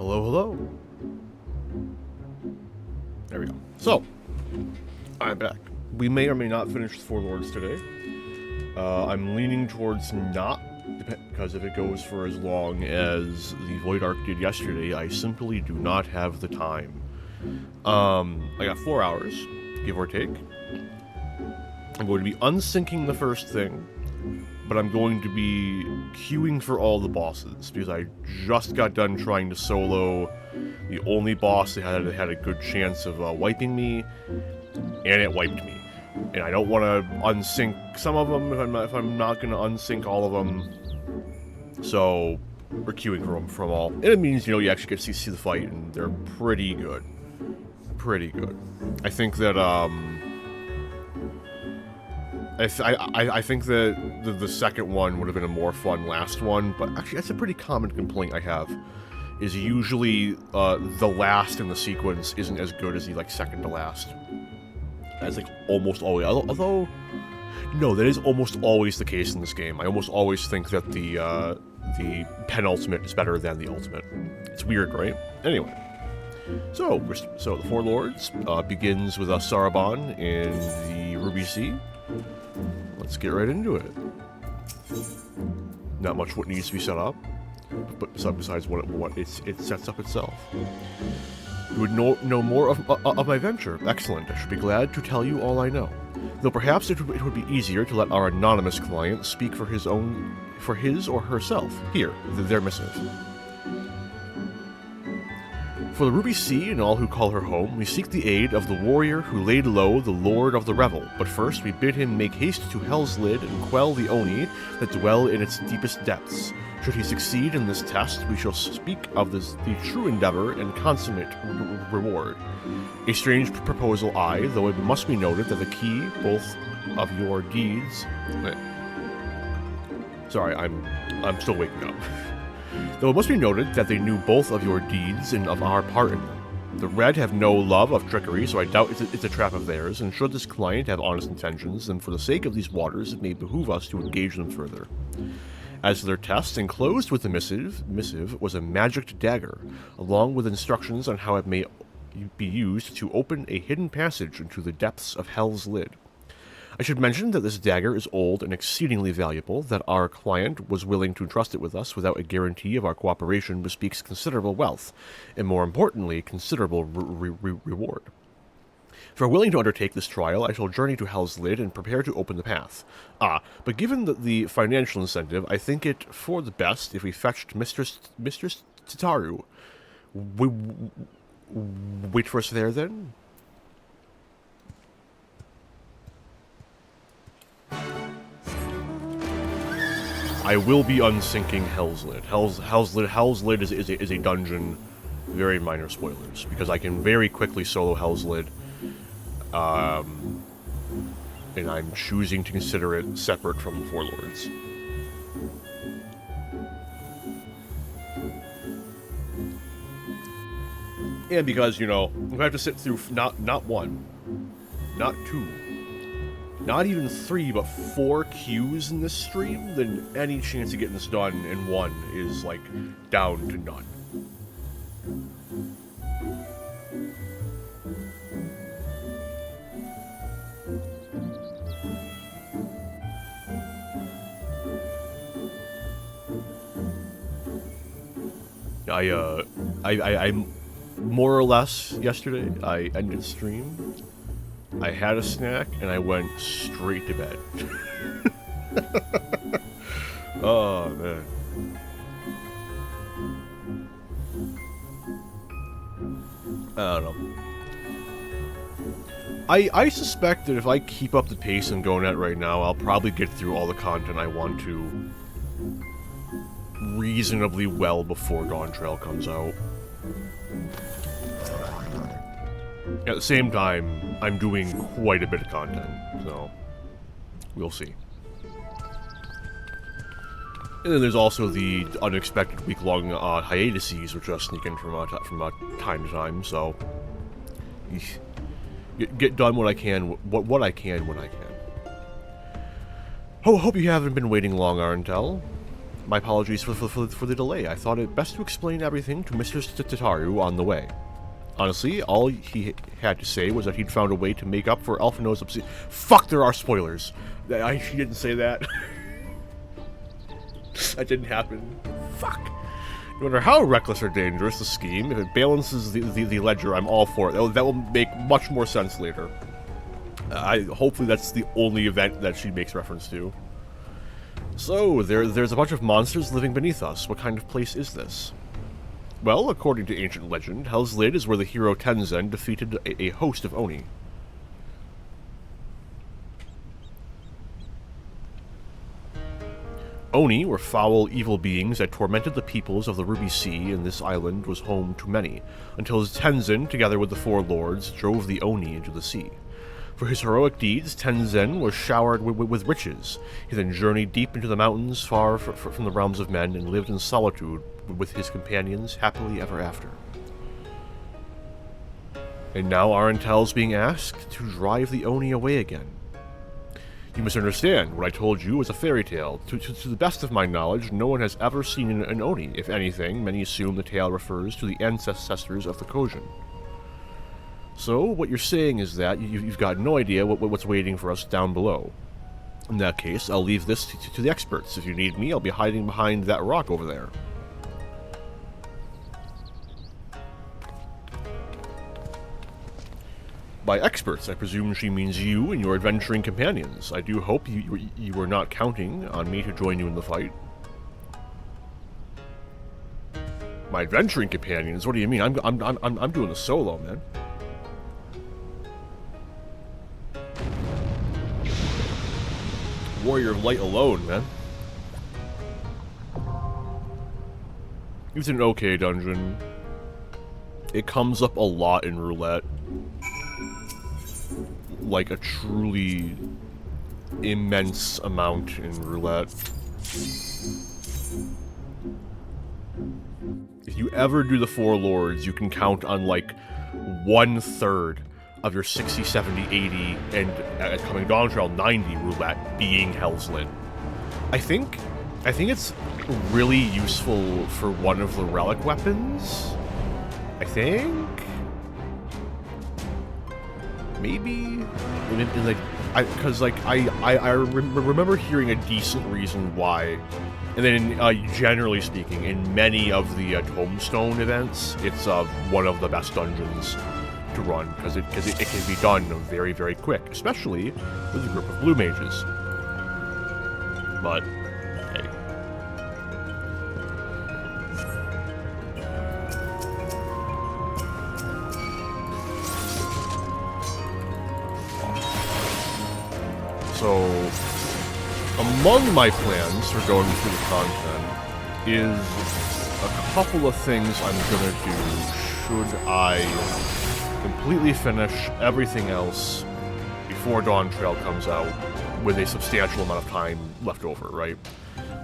Hello, hello. There we go. So, I'm back. We may or may not finish the Four Lords today. I'm leaning towards not, because if it goes for as long as the Void Arc did yesterday, I simply do not have the time. I got 4 hours, give or take. I'm going to be unsyncing the first thing, but I'm going to be queuing for all the bosses, because I just got done trying to solo the only boss that had a good chance of wiping me, and it wiped me. And I don't want to unsync some of them if I'm not going to unsync all of them. So we're queuing for them from all. And it means, you actually get to see the fight, and they're pretty good. Pretty good. I think that, I think that the second one would have been a more fun last one, but actually that's a pretty common complaint I have, is usually the last in the sequence isn't as good as the second to last. That's almost always, although no, that is almost always the case in this game. I almost always think that the penultimate is better than the ultimate. It's weird, right? Anyway, so the Four Lords begins with Saraban in the Ruby Sea. Let's get right into it. Not much what needs to be set up, but besides what it sets up itself. You would know more of my venture. Excellent. I should be glad to tell you all I know. Though perhaps it would be easier to let our anonymous client speak for his or herself. Here, their missive. For the Ruby Sea and all who call her home, we seek the aid of the warrior who laid low the Lord of the Revel. But first we bid him make haste to Hell's Lid and quell the Oni that dwell in its deepest depths. Should he succeed in this test, we shall speak of the true endeavor and consummate reward. A strange proposal, though it must be noted that the key, both of your deeds... Sorry, I'm still waking up. Though it must be noted that they knew both of your deeds and of our part in them. The Red have no love of trickery, so I doubt it's a trap of theirs, and should this client have honest intentions, then for the sake of these waters it may behoove us to engage them further. As for their test, enclosed with the missive was a magicked dagger, along with instructions on how it may be used to open a hidden passage into the depths of Hell's Lid. I should mention that this dagger is old and exceedingly valuable, that our client was willing to entrust it with us without a guarantee of our cooperation bespeaks considerable wealth, and more importantly, considerable reward. If you are willing to undertake this trial, I shall journey to Hell's Lid and prepare to open the path. But given the financial incentive, I think it for the best if we fetched Mistress Tataru. Wait for us there, then? I will be unsyncing Hell's Lid. Hell's Lid is a dungeon. Very minor spoilers, because I can very quickly solo Hell's Lid. And I'm choosing to consider it separate from the Four Lords. And because, if I have to sit through not one, not two, not even 3, but 4 queues in this stream, then any chance of getting this done in one is, down to none. I more or less yesterday, I ended the stream, I had a snack, and I went straight to bed. Oh, man. I don't know. I suspect that if I keep up the pace I'm going at right now, I'll probably get through all the content I want to reasonably well before Dawn Trail comes out. At the same time, I'm doing quite a bit of content, so we'll see. And then there's also the unexpected week-long hiatuses, which I sneak in from time to time, so get done what I can, what I can when I can. Hope you haven't been waiting long, Arntel. My apologies for the delay. I thought it best to explain everything to Mr. Tataru on the way. Honestly, all he had to say was that he'd found a way to make up for Alphino's Fuck, there are spoilers! She didn't say that. That didn't happen. Fuck! No matter how reckless or dangerous the scheme, if it balances the ledger, I'm all for it. That will make much more sense later. Hopefully that's the only event that she makes reference to. So, there's a bunch of monsters living beneath us. What kind of place is this? Well, according to ancient legend, Hell's Lid is where the hero Tenzen defeated a host of Oni. Oni were foul, evil beings that tormented the peoples of the Ruby Sea, and this island was home to many, until Tenzen, together with the four lords, drove the Oni into the sea. For his heroic deeds, Tenzen was showered with riches. He then journeyed deep into the mountains, far from the realms of men, and lived in solitude with his companions, happily ever after. And now Arentel's being asked to drive the Oni away again. You must understand, what I told you was a fairy tale. To the best of my knowledge, no one has ever seen an Oni. If anything, many assume the tale refers to the ancestors of the Kojin. So, what you're saying is that you've got no idea what's waiting for us down below. In that case, I'll leave this to the experts. If you need me, I'll be hiding behind that rock over there. By experts, I presume she means you and your adventuring companions. I do hope you were not counting on me to join you in the fight. My adventuring companions? What do you mean? I'm doing a solo, man. Warrior of Light alone, man. It's an okay dungeon. It comes up a lot in roulette. Like a truly immense amount in roulette. If you ever do the four lords, you can count on like 1/3 of your 60, 70, 80, and coming Dawn Trail 90 roulette being Hell's Lid. I think it's really useful for one of the relic weapons. I think. Maybe, because I remember hearing a decent reason why, and then generally speaking, in many of the Tombstone events, it's one of the best dungeons to run because it can be done very, very quick, especially with a group of blue mages. But hey. So, among my plans for going through the content is a couple of things I'm gonna do should I completely finish everything else before Dawn Trail comes out with a substantial amount of time left over, right?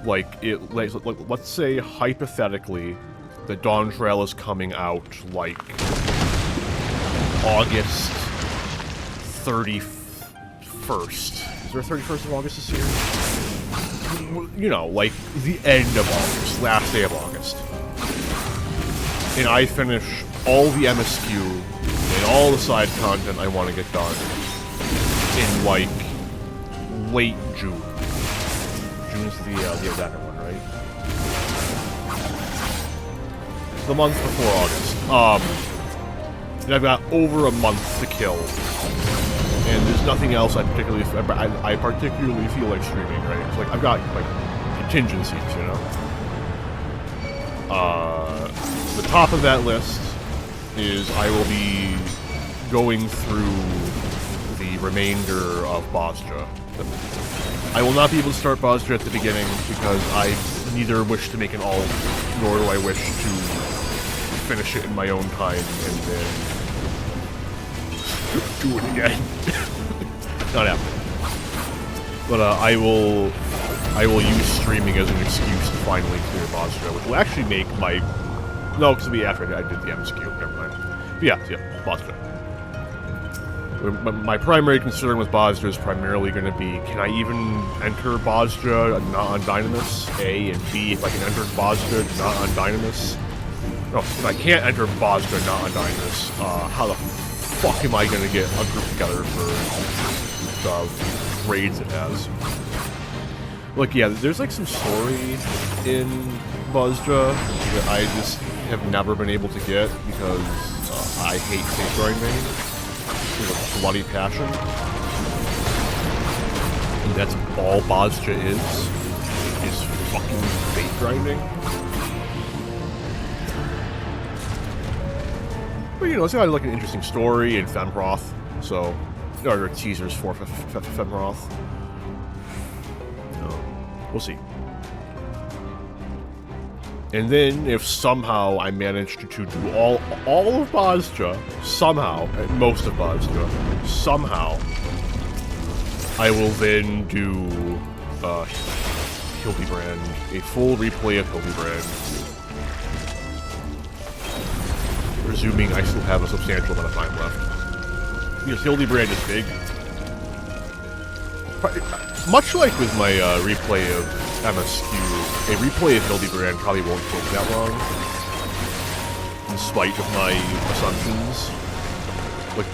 Let's say hypothetically that Dawn Trail is coming out like August 31st. Is there a 31st of August this year? You know, like the end of August, last day of August. And I finish all the MSQ and all the side content I want to get done in like late June. June's the event one, right? The month before August. And I've got over a month to kill. And there's nothing else I particularly feel like streaming, right? It's like I've got like contingencies, you know. The top of that list is I will be going through the remainder of Bosja. I will not be able to start Bosja at the beginning because I neither wish to make an alt, nor do I wish to finish it in my own time and then do it again. Not happening. But I will use streaming as an excuse to finally clear Bosja, which will actually make my... No, because it'll be after I did the MSQ. Never mind. But yeah, Bosja. My primary concern with Bozja is primarily going to be, can I even enter Bozja not on Dynamis? A, and B, if I can enter Bozja not on Dynamis. No, if I can't enter Bozja not on Dynamis, how the fuck am I going to get a group together for the raids it has? Like, yeah, there's like some story in Bozja that I just have never been able to get because I hate safe grinding. With a bloody passion. And that's all Bozja is fucking fate grinding. But you know, it's got like an interesting story in Femroth, so there are teasers for Femroth. We'll see. And then, if somehow I manage to do all of Bozja, somehow, most of Bozja, somehow, I will then do Hildebrand, a full replay of Hildebrand, presuming I still have a substantial amount of time left. Because Hildebrand is big. Much like with my replay of MSQ, a replay of Hildebrand probably won't take that long, in spite of my assumptions. Like,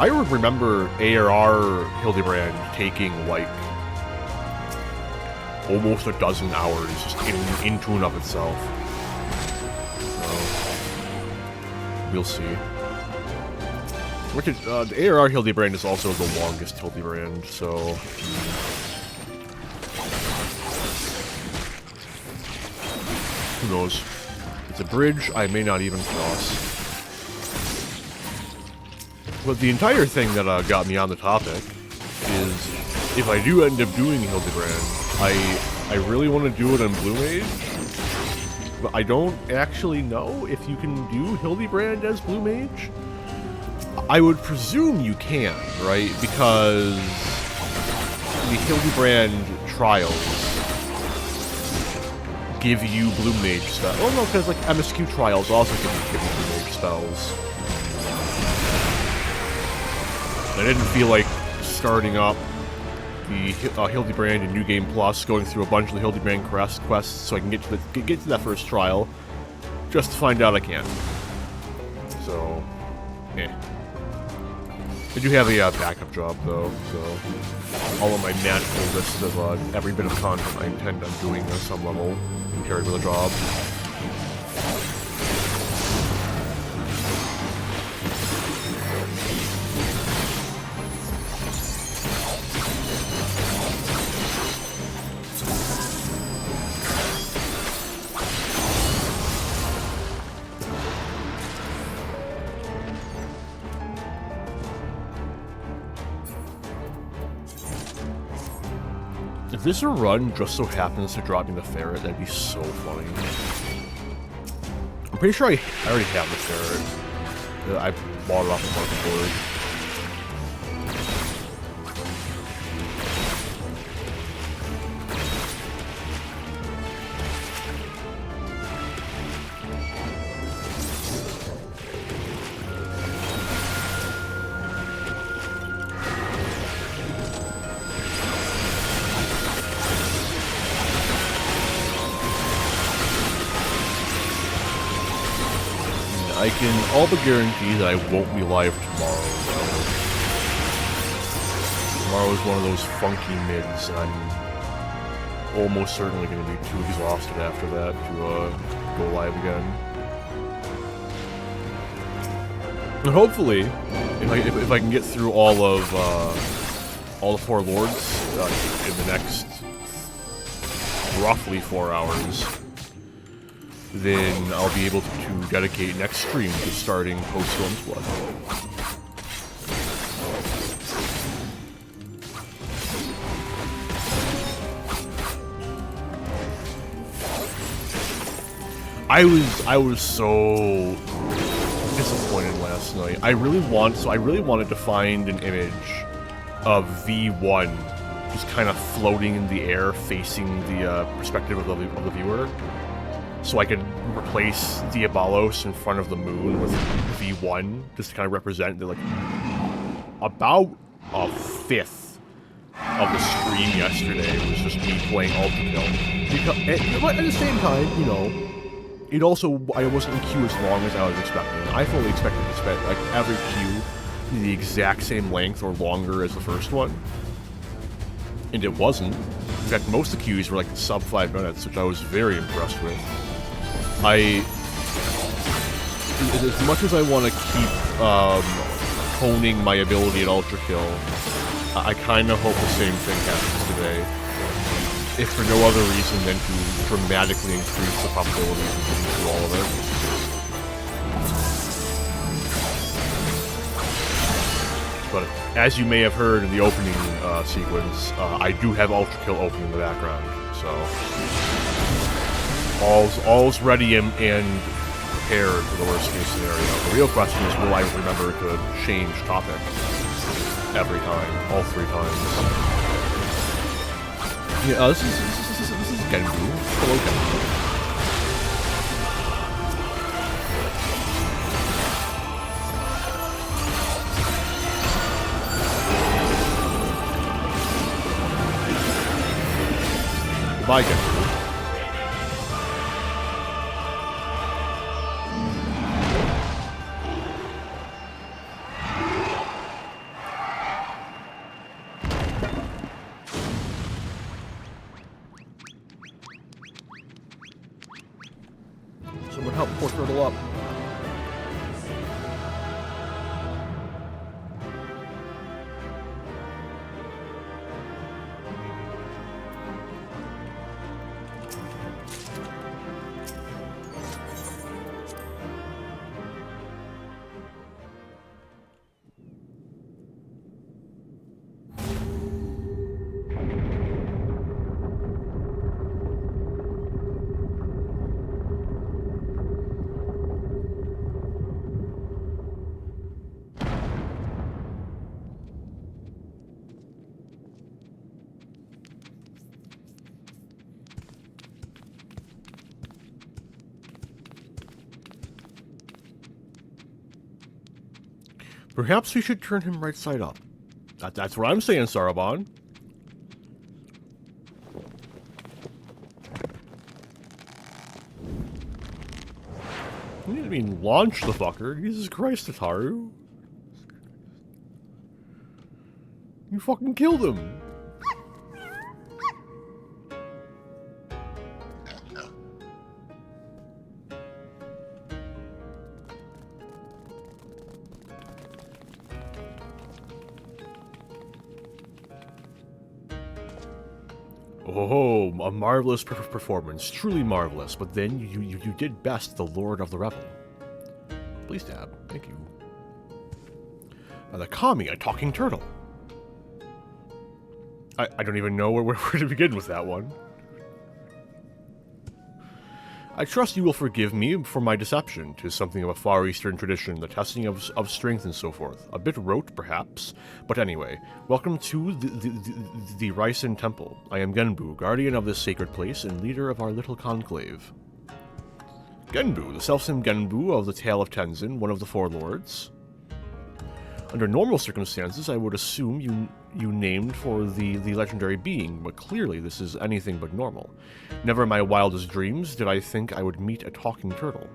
I remember ARR Hildebrand taking, like, almost a dozen hours just in tune of itself. So, we'll see. The ARR Hildebrand is also the longest Hildebrand, so... Who knows? It's a bridge I may not even cross. But the entire thing that got me on the topic is, if I do end up doing Hildebrand, I really want to do it on Blue Mage, but I don't actually know if you can do Hildebrand as Blue Mage. I would presume you can, right? Because the Hildebrand trials give you Blue Mage spells. Oh no, because like MSQ trials also give you Blue Mage spells. I didn't feel like starting up the Hildebrand in New Game Plus, going through a bunch of the Hildebrand quests so I can get to that first trial, just to find out I can't. So, eh. I do have a backup job though, so all of my natural list of every bit of content I intend on doing at some level paired with a job. If this run just so happens to drop me the ferret, that'd be so funny. I'm pretty sure I already have the ferret. I bought it off the market board. I can all but guarantee that I won't be live tomorrow, though. Tomorrow is one of those funky mids, and I'm almost certainly going to be too exhausted after that to go live again. And hopefully, if I can get through all the 4 lords in the next roughly 4 hours, then I'll be able to dedicate next stream to starting post-Storm's Blood. I was so disappointed last night. I really wanted to find an image of V1 just kind of floating in the air, facing the perspective of the viewer, so I could replace Diabolos in front of the moon with V1, just to kind of represent the, like, about a fifth of the stream yesterday was just me playing ULTRAKILL. Because, but at the same time, you know, it also, I wasn't in queue as long as I was expecting. I fully expected to spend, like, every queue the exact same length or longer as the first one. And it wasn't. In fact, most of the queues were like sub 5 minutes, which I was very impressed with. As much as I want to keep honing my ability at ULTRAKILL, I kind of hope the same thing happens today. If for no other reason than to dramatically increase the probabilities of getting through all of it. But as you may have heard in the opening sequence, I do have ULTRAKILL open in the background, so all's ready and prepared for the worst case scenario. The real question is, will I remember to change topic every time, all 3 times? Yeah, this is Genbu. Hello, Genbu. Bye, Genbu. Someone help poor turtle up. Perhaps we should turn him right side up. That's what I'm saying, Sarabon. You didn't mean launch the fucker. Jesus Christ, Tataru. You fucking killed him. Oh, a marvelous performance, truly marvelous. But then you did best, the Lord of the Revel. Please, Tab. Thank you. The Kami, a talking turtle. I don't even know where to begin with that one. I trust you will forgive me for my deception. 'Tis something of a Far Eastern tradition, the testing of strength and so forth. A bit rote, perhaps, but anyway. Welcome to the Raisen Temple. I am Genbu, guardian of this sacred place and leader of our little conclave. Genbu, the selfsame Genbu of the Tale of Tenzin, one of the 4 lords. Under normal circumstances, I would assume you named for the legendary being, but clearly this is anything but normal. Never in my wildest dreams did I think I would meet a talking turtle.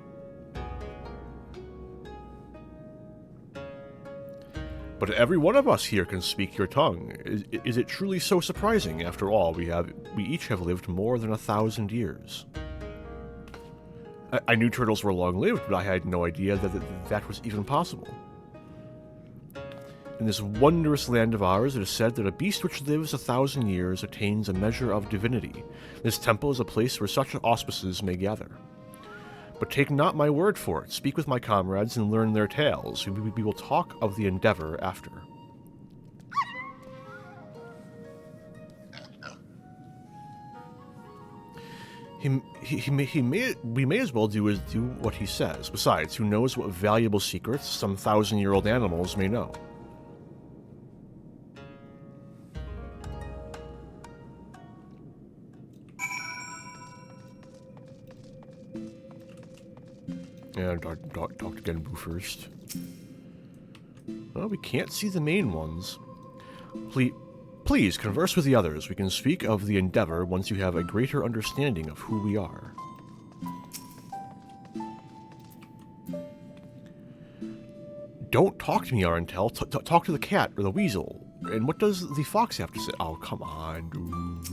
But every one of us here can speak your tongue. Is it truly so surprising? After all, we each have lived more than 1,000 years. I knew turtles were long-lived, but I had no idea that was even possible. In this wondrous land of ours, it is said that a beast which lives 1,000 years attains a measure of divinity. This temple is a place where such auspices may gather. But take not my word for it. Speak with my comrades and learn their tales. We will talk of the endeavor after. We may as well do what he says. Besides, who knows what valuable secrets some 1,000-year-old animals may know. Yeah, talk to Genbu first. Well, we can't see the main ones. Please converse with the others. We can speak of the endeavor once you have a greater understanding of who we are. Don't talk to me, Arentel. Talk to the cat or the weasel. And what does the fox have to say? Oh, come on, dude.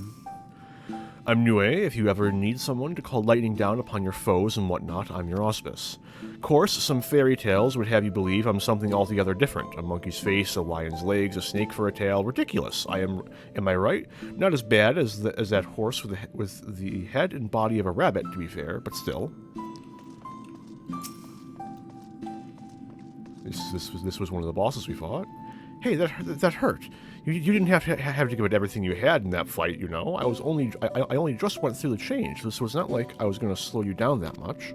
I'm Nue. If you ever need someone to call lightning down upon your foes and whatnot, I'm your auspice. Of course, some fairy tales would have you believe I'm something altogether different. A monkey's face, a lion's legs, a snake for a tail. Ridiculous. Am I right? Not as bad as that horse with the head and body of a rabbit, to be fair, but still. This was one of the bosses we fought. Hey, that hurt. You didn't have to give it everything you had in that fight, you know. I only just went through the change, so it's not like I was going to slow you down that much.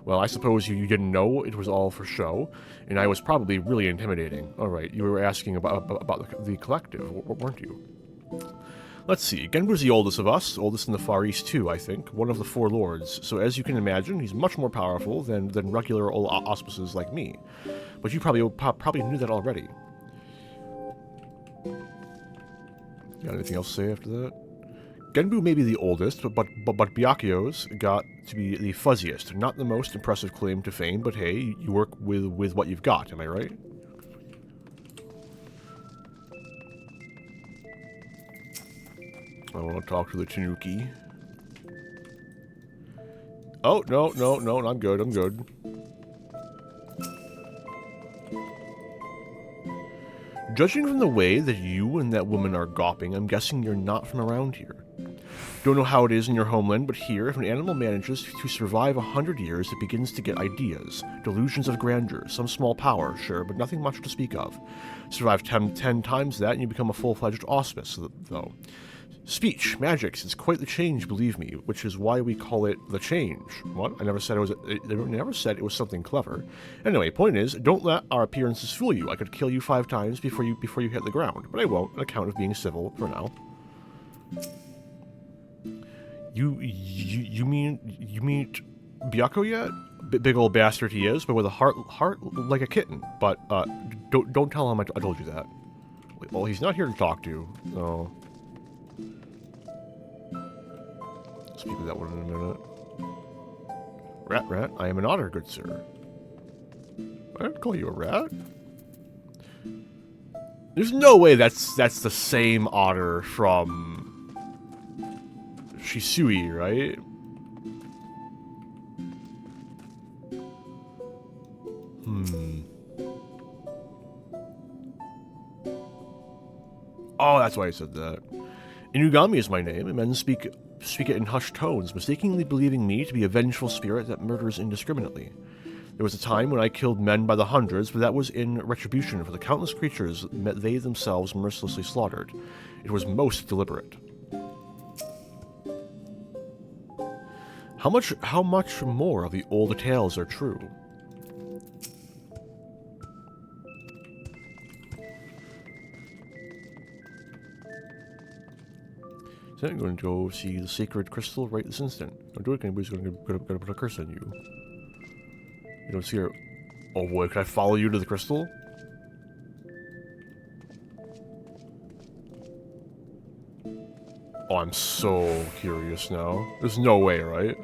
Well, I suppose you didn't know it was all for show, and I was probably really intimidating. All right, you were asking about the collective, weren't you? Let's see. Genbu's the oldest of us, oldest in the Far East too, I think. One of the four lords. So as you can imagine, he's much more powerful than regular old auspices like me. But you probably knew that already. Got anything else to say after that? Genbu may be the oldest, but Byakuyo's got to be the fuzziest. Not the most impressive claim to fame, but hey, you work with what you've got, am I right? I want to talk to the Tanuki. Oh, no, I'm good. Judging from the way that you and that woman are gawping, I'm guessing you're not from around here. Don't know how it is in your homeland, but here, if an animal manages to survive 100 years, it begins to get ideas, delusions of grandeur, some small power, sure, but nothing much to speak of. Survive 10 times that, and you become a full-fledged auspice, though. Speech, magics, it's quite the change, believe me, which is why we call it the change. What? I never said they never said it was something clever. Anyway, point is, don't let our appearances fool you. I could kill you 5 times before you hit the ground, but I won't, on account of being civil for now. You meet Byako yet? Big old bastard he is, but with a heart like a kitten. But don't tell him I told you that. Well, he's not here to talk to. So speak of that one in a minute. Rat, I am an otter, good sir. I didn't call you a rat. There's no way that's the same otter from Shisui, right? Oh, that's why I said that. Inugami is my name, and men speak it in hushed tones, mistakenly believing me to be a vengeful spirit that murders indiscriminately. There was a time when I killed men by the hundreds, but that was in retribution for the countless creatures they themselves mercilessly slaughtered. It was most deliberate. How much more of the old tales are true? So I'm going to go see the sacred crystal right this instant. Don't do it, anybody's going to put a curse on you. You don't see her. Oh boy, can I follow you to the crystal? Oh, I'm so curious now. There's no way, right?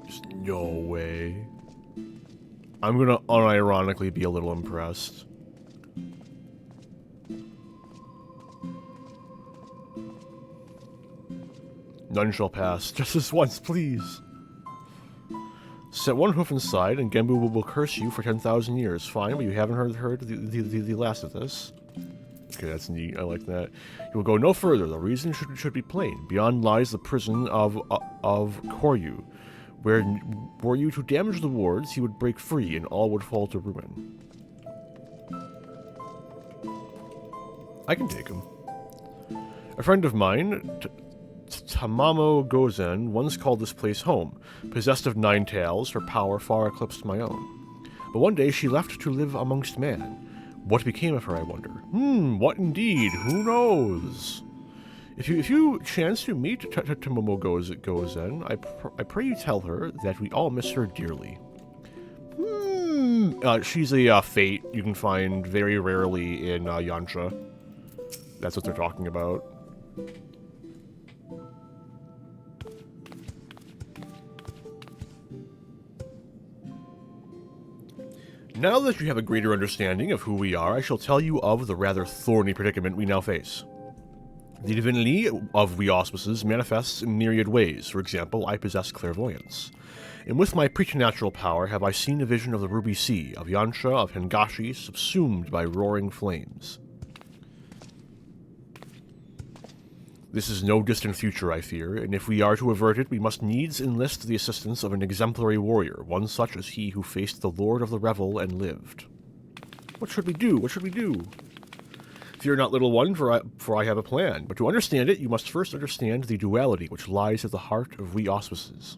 There's no way. I'm gonna unironically be a little impressed. None shall pass. Just this once, please. Set one hoof inside, and Genbu will curse you for 10,000 years. Fine, but you haven't heard the last of this. Okay, that's neat. I like that. You will go no further. The reason should be plain. Beyond lies the prison of Koryu. Were you to damage the wards, he would break free, and all would fall to ruin. I can take him. A friend of mine, Tamamo Gozen, once called this place home. Possessed of 9 tails, her power far eclipsed my own. But one day she left to live amongst man. What became of her, I wonder? What indeed? Who knows? If you chance to meet Tomomo Gozen, I pray you tell her that we all miss her dearly. She's a fate you can find very rarely in Yantra. That's what they're talking about. Now that you have a greater understanding of who we are, I shall tell you of the rather thorny predicament we now face. The divinity of we auspices manifests in myriad ways. For example, I possess clairvoyance. And with my preternatural power have I seen a vision of the Ruby Sea, of Yantra, of Hengashi, subsumed by roaring flames. This is no distant future, I fear, and if we are to avert it, we must needs enlist the assistance of an exemplary warrior, one such as he who faced the Lord of the Revel and lived. What should we do? What should we do? Fear not, little one, for I have a plan, but to understand it, you must first understand the duality which lies at the heart of we auspices.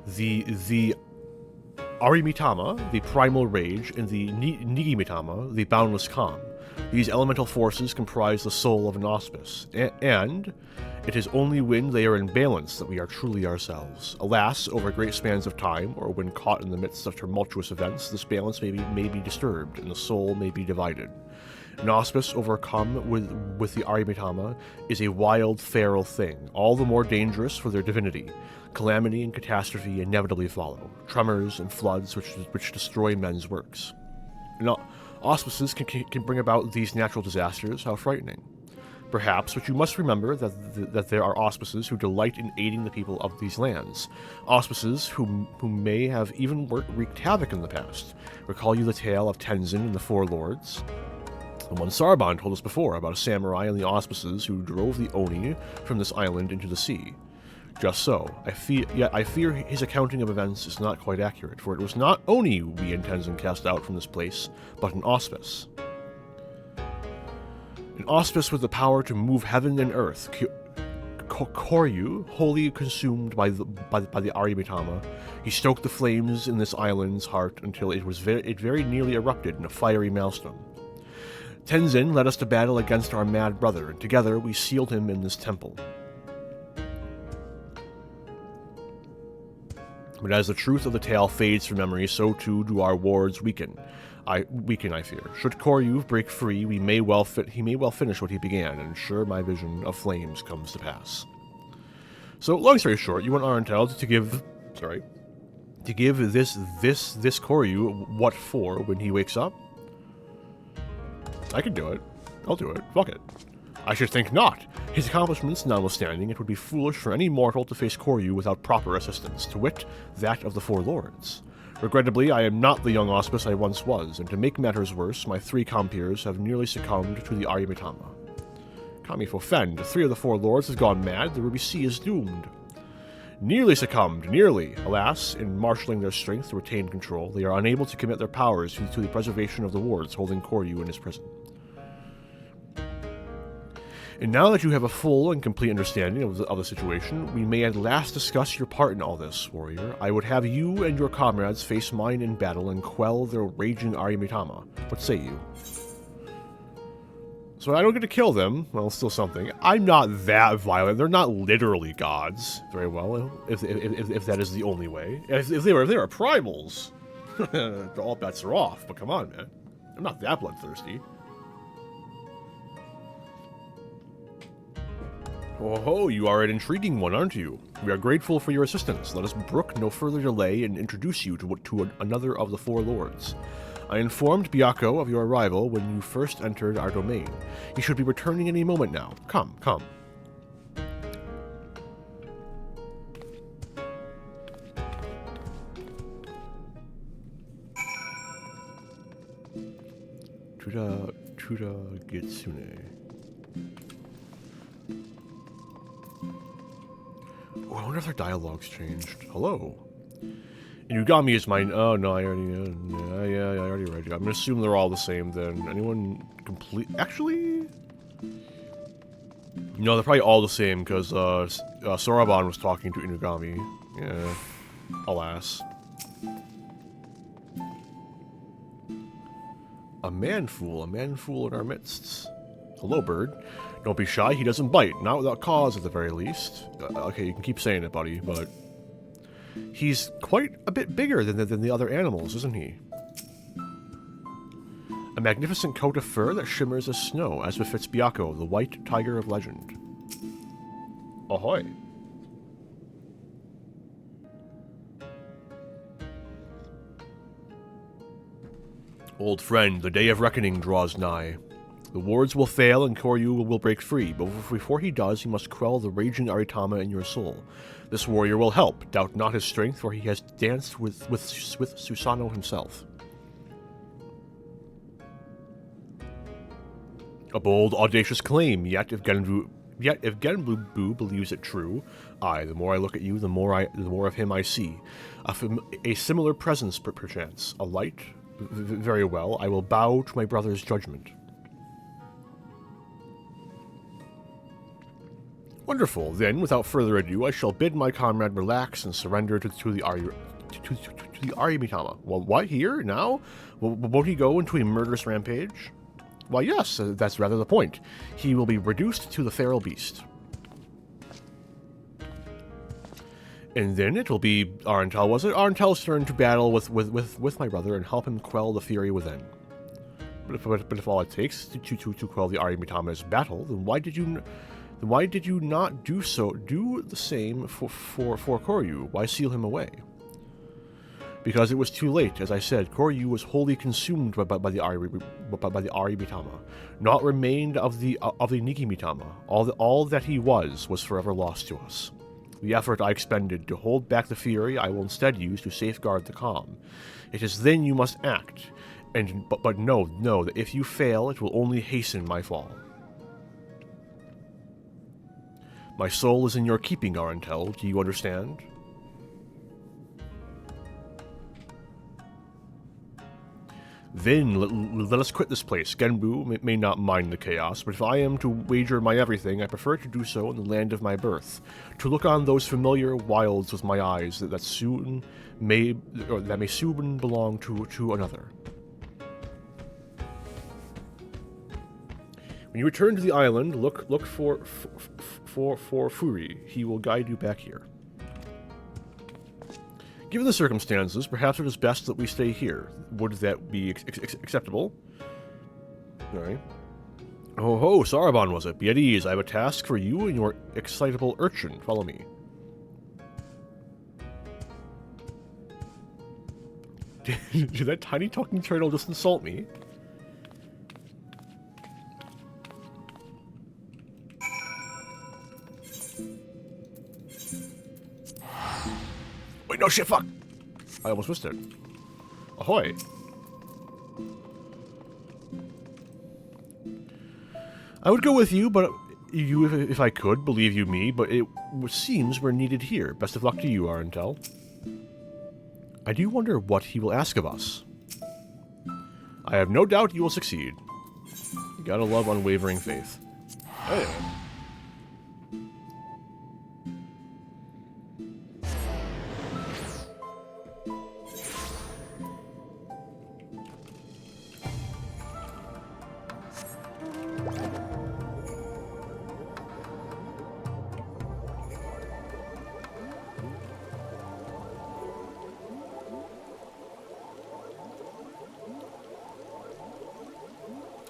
The Arimitama, the primal rage, and the Nigimitama, the boundless calm. These elemental forces comprise the soul of an auspice, and it is only when they are in balance that we are truly ourselves. Alas, over great spans of time, or when caught in the midst of tumultuous events, this balance may be disturbed, and the soul may be divided. An auspice overcome with the Arimitama is a wild, feral thing, all the more dangerous for their divinity. Calamity and catastrophe inevitably follow, tremors and floods which destroy men's works. Now, auspices can bring about these natural disasters. How frightening. Perhaps, but you must remember that there are auspices who delight in aiding the people of these lands. Auspices who may have even wreaked havoc in the past. Recall you the tale of Tenzin and the Four Lords? The one Sarban told us before about a samurai and the auspices who drove the Oni from this island into the sea. Just so, I fear his accounting of events is not quite accurate, for it was not Oni we and Tenzin cast out from this place, but an auspice. An auspice with the power to move heaven and earth. Koryu, wholly consumed by the Arimitama, he stoked the flames in this island's heart until it very nearly erupted in a fiery maelstrom. Tenzin led us to battle against our mad brother, and together we sealed him in this temple. But as the truth of the tale fades from memory, so too do our wards weaken. I fear. Should Koryu break free, he may well finish what he began, and ensure my vision of flames comes to pass. So, long story short, you want Arentel to give this Koryu what for when he wakes up? I can do it. I'll do it. Fuck it. I should think not. His accomplishments notwithstanding, it would be foolish for any mortal to face Koryu without proper assistance, to wit, that of the Four Lords. Regrettably, I am not the young auspice I once was, and to make matters worse, my 3 compeers have nearly succumbed to the Arimitama. Kami Fofend, 3 of the Four Lords have gone mad, the Ruby Sea is doomed. Nearly succumbed, nearly. Alas, in marshalling their strength to retain control, they are unable to commit their powers to the preservation of the wards holding Koryu in his prison. And now that you have a full and complete understanding of the situation, we may at last discuss your part in all this, warrior. I would have you and your comrades face mine in battle and quell their raging Arimitama. What say you? So I don't get to kill them. Well, still something. I'm not that violent. They're not literally gods. Very well, if that is the only way. If they were primals, all bets are off. But come on, man. I'm not that bloodthirsty. Oh, you are an intriguing one, aren't you? We are grateful for your assistance. Let us brook no further delay and introduce you to another of the Four Lords. I informed Byakko of your arrival when you first entered our domain. He should be returning any moment now. Come, come. Tuda Gitsune. Oh, I wonder if their dialogue's changed. Hello. Inugami is mine. Oh, no, I already... I already read it. I'm gonna assume they're all the same, then. Anyone complete... Actually... No, they're probably all the same, because, Soraban was talking to Inugami. Yeah. man-fool in our midst. Hello, bird. Don't be shy, he doesn't bite, not without cause at the very least. Okay, you can keep saying it, buddy, but... He's quite a bit bigger than the other animals, isn't he? A magnificent coat of fur that shimmers as snow, as befits Byakko, the white tiger of legend. Ahoy! Old friend, the day of reckoning draws nigh. The wards will fail and Koryu will break free, but before he does, he must quell the raging Aritama in your soul. This warrior will help, doubt not his strength, for he has danced with Susanoo himself. A bold, audacious claim, yet if Genbu believes it true, aye, the more I look at you, the more of him I see. A similar presence, perchance. A light? Very well, I will bow to my brother's judgment. Wonderful. Then, without further ado, I shall bid my comrade relax and surrender to the Arimitama. Well, what, here? Now? Won't he go into a murderous rampage? Why, yes, that's rather the point. He will be reduced to the feral beast. And then it will be Arentel, was it? Arentel's turn to battle with my brother and help him quell the fury within. But if all it takes to quell the Arimitama's battle, then why did you not do the same for Koryu? Why seal him away? Because it was too late. As I said, Koryu was wholly consumed by the Arimitama. Naught remained of the Nikimitama. All that he was forever lost to us. The effort I expended to hold back the fury I will instead use to safeguard the calm. It is then you must act, but know that if you fail, it will only hasten my fall. My soul is in your keeping, Arentel. Do you understand? Then let us quit this place. Genbu may not mind the chaos, but if I am to wager my everything, I prefer to do so in the land of my birth, to look on those familiar wilds with my eyes that may soon belong to another. When you return to the island, look for Furi. He will guide you back here. Given the circumstances, perhaps it is best that we stay here. Would that be acceptable? Alright. Oh ho, Saraban was it? Be at ease. I have a task for you and your excitable urchin. Follow me. Did that tiny talking turtle just insult me? Wait, no shit, fuck! I almost missed it. Ahoy! I would go with you, but if I could, believe you me, but it seems we're needed here. Best of luck to you, Arentel. I do wonder what he will ask of us. I have no doubt you will succeed. You gotta love unwavering faith. Anyway.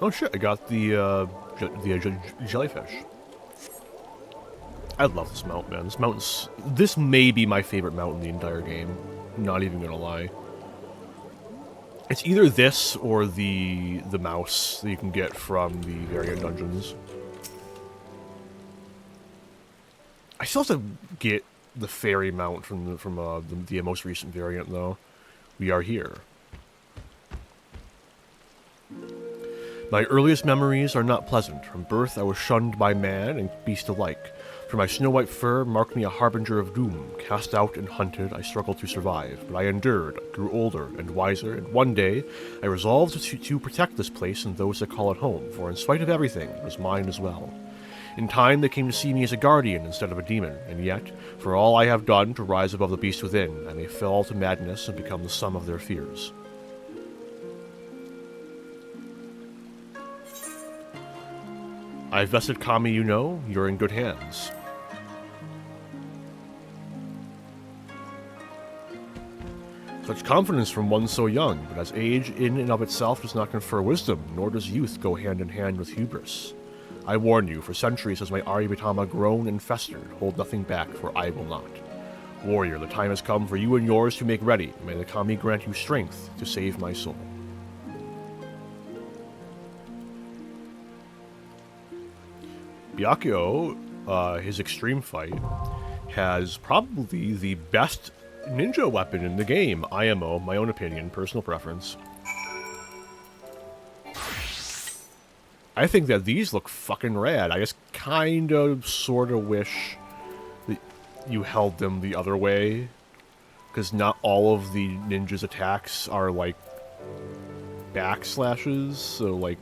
Oh shit, I got the jellyfish. I love this mountain, man. This may be my favorite mountain in the entire game. Not even gonna lie. It's either this or the mouse that you can get from the variant dungeons. I still have to get the fairy mount from the most recent variant, though. We are here. My earliest memories are not pleasant. From birth I was shunned by man and beast alike. For my snow-white fur marked me a harbinger of doom. Cast out and hunted, I struggled to survive. But I endured, grew older and wiser, and one day I resolved to protect this place and those that call it home, for in spite of everything, it was mine as well. In time they came to see me as a guardian instead of a demon, and yet, for all I have done to rise above the beast within, I may fall to madness and become the sum of their fears. I've vested Kami, you know. You're in good hands. Such confidence from one so young, but as age in and of itself does not confer wisdom, nor does youth go hand in hand with hubris. I warn you, for centuries has my Aryabhatama grown and festered. Hold nothing back, for I will not. Warrior, the time has come for you and yours to make ready. May the Kami grant you strength to save my soul. Byakuyo, his extreme fight, has probably the best ninja weapon in the game. IMO, my own opinion, personal preference. I think that these look fucking rad. I just kind of, sort of wish that you held them the other way. Because not all of the ninja's attacks are, like, backslashes. So, like,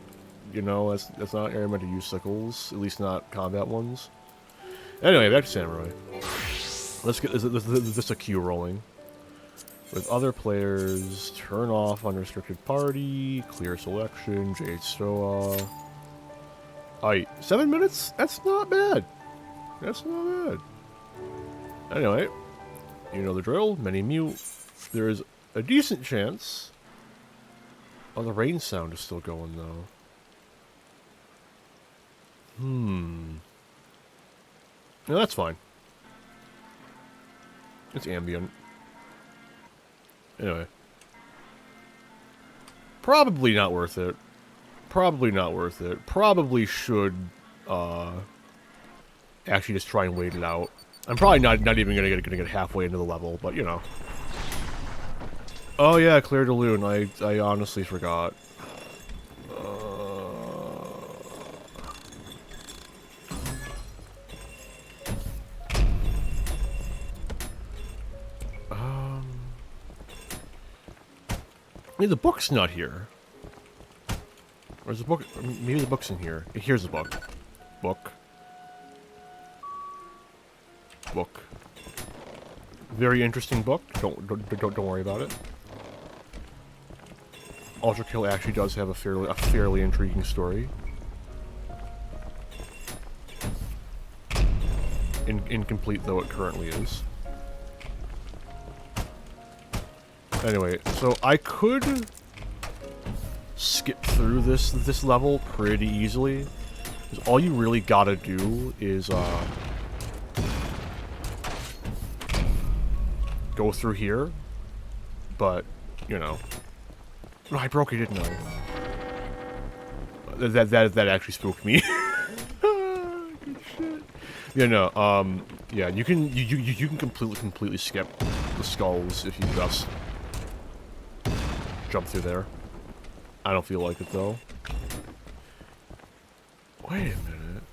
you know, that's not area meant to use sickles. At least not combat ones. Anyway, back to Samurai. Let's get this a queue rolling. With other players, turn off unrestricted party, clear selection, Jade Stoa. Alright, 7 minutes? That's not bad. That's not bad. Anyway, you know the drill, many mute. There is a decent chance. Oh, the rain sound is still going though. No, that's fine. It's ambient. Anyway. Probably not worth it. Probably not worth it. Probably should, actually just try and wait it out. I'm probably not even gonna get halfway into the level, but you know. Oh yeah, Claire de Lune. I honestly forgot. I mean, the book's not here. Where's the book? Maybe the book's in here. Here's the book. Book. Book. Very interesting book. Don't worry about it. ULTRAKILL actually does have a fairly intriguing story. Incomplete though it currently is. Anyway, so I could skip through this level pretty easily, because all you really gotta do is go through here. But you know, no, I broke it, didn't I? That actually spooked me. Good shit. Yeah, no, yeah, you can completely skip the skulls if you just jump through there. I don't feel like it though. Wait a minute.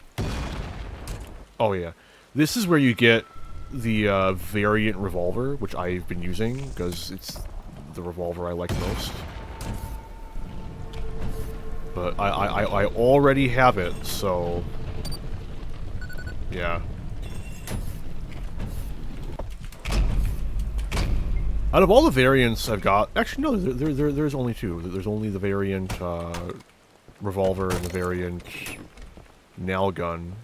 Oh yeah, this is where you get the variant revolver, which I've been using because it's the revolver I like most. But I already have it, so yeah. Out of all the variants I've got, actually no, there's only two. There's only the variant revolver and the variant nail gun.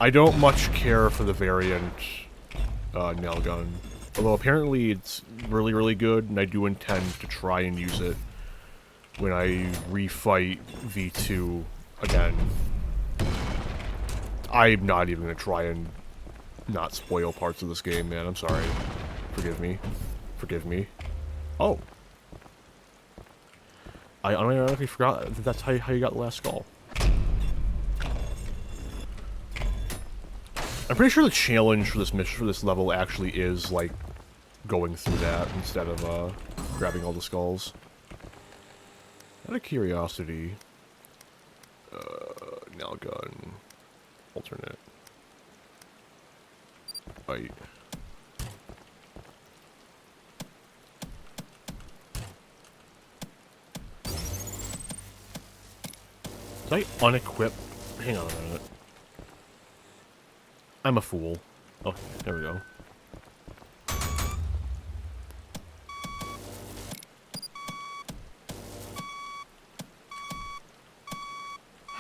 I don't much care for the variant nail gun, although apparently it's really good, and I do intend to try and use it when I refight V2 again. I'm not even gonna try and not spoil parts of this game, man. I'm sorry. Forgive me. Forgive me. Oh. I unironically forgot that that's how you got the last skull. I'm pretty sure the challenge for this mission, for this level, actually is, like, going through that instead of, grabbing all the skulls. Out of curiosity... nail gun... alternate... Right. Did I unequip? Hang on a minute. I'm a fool. Oh, there we go.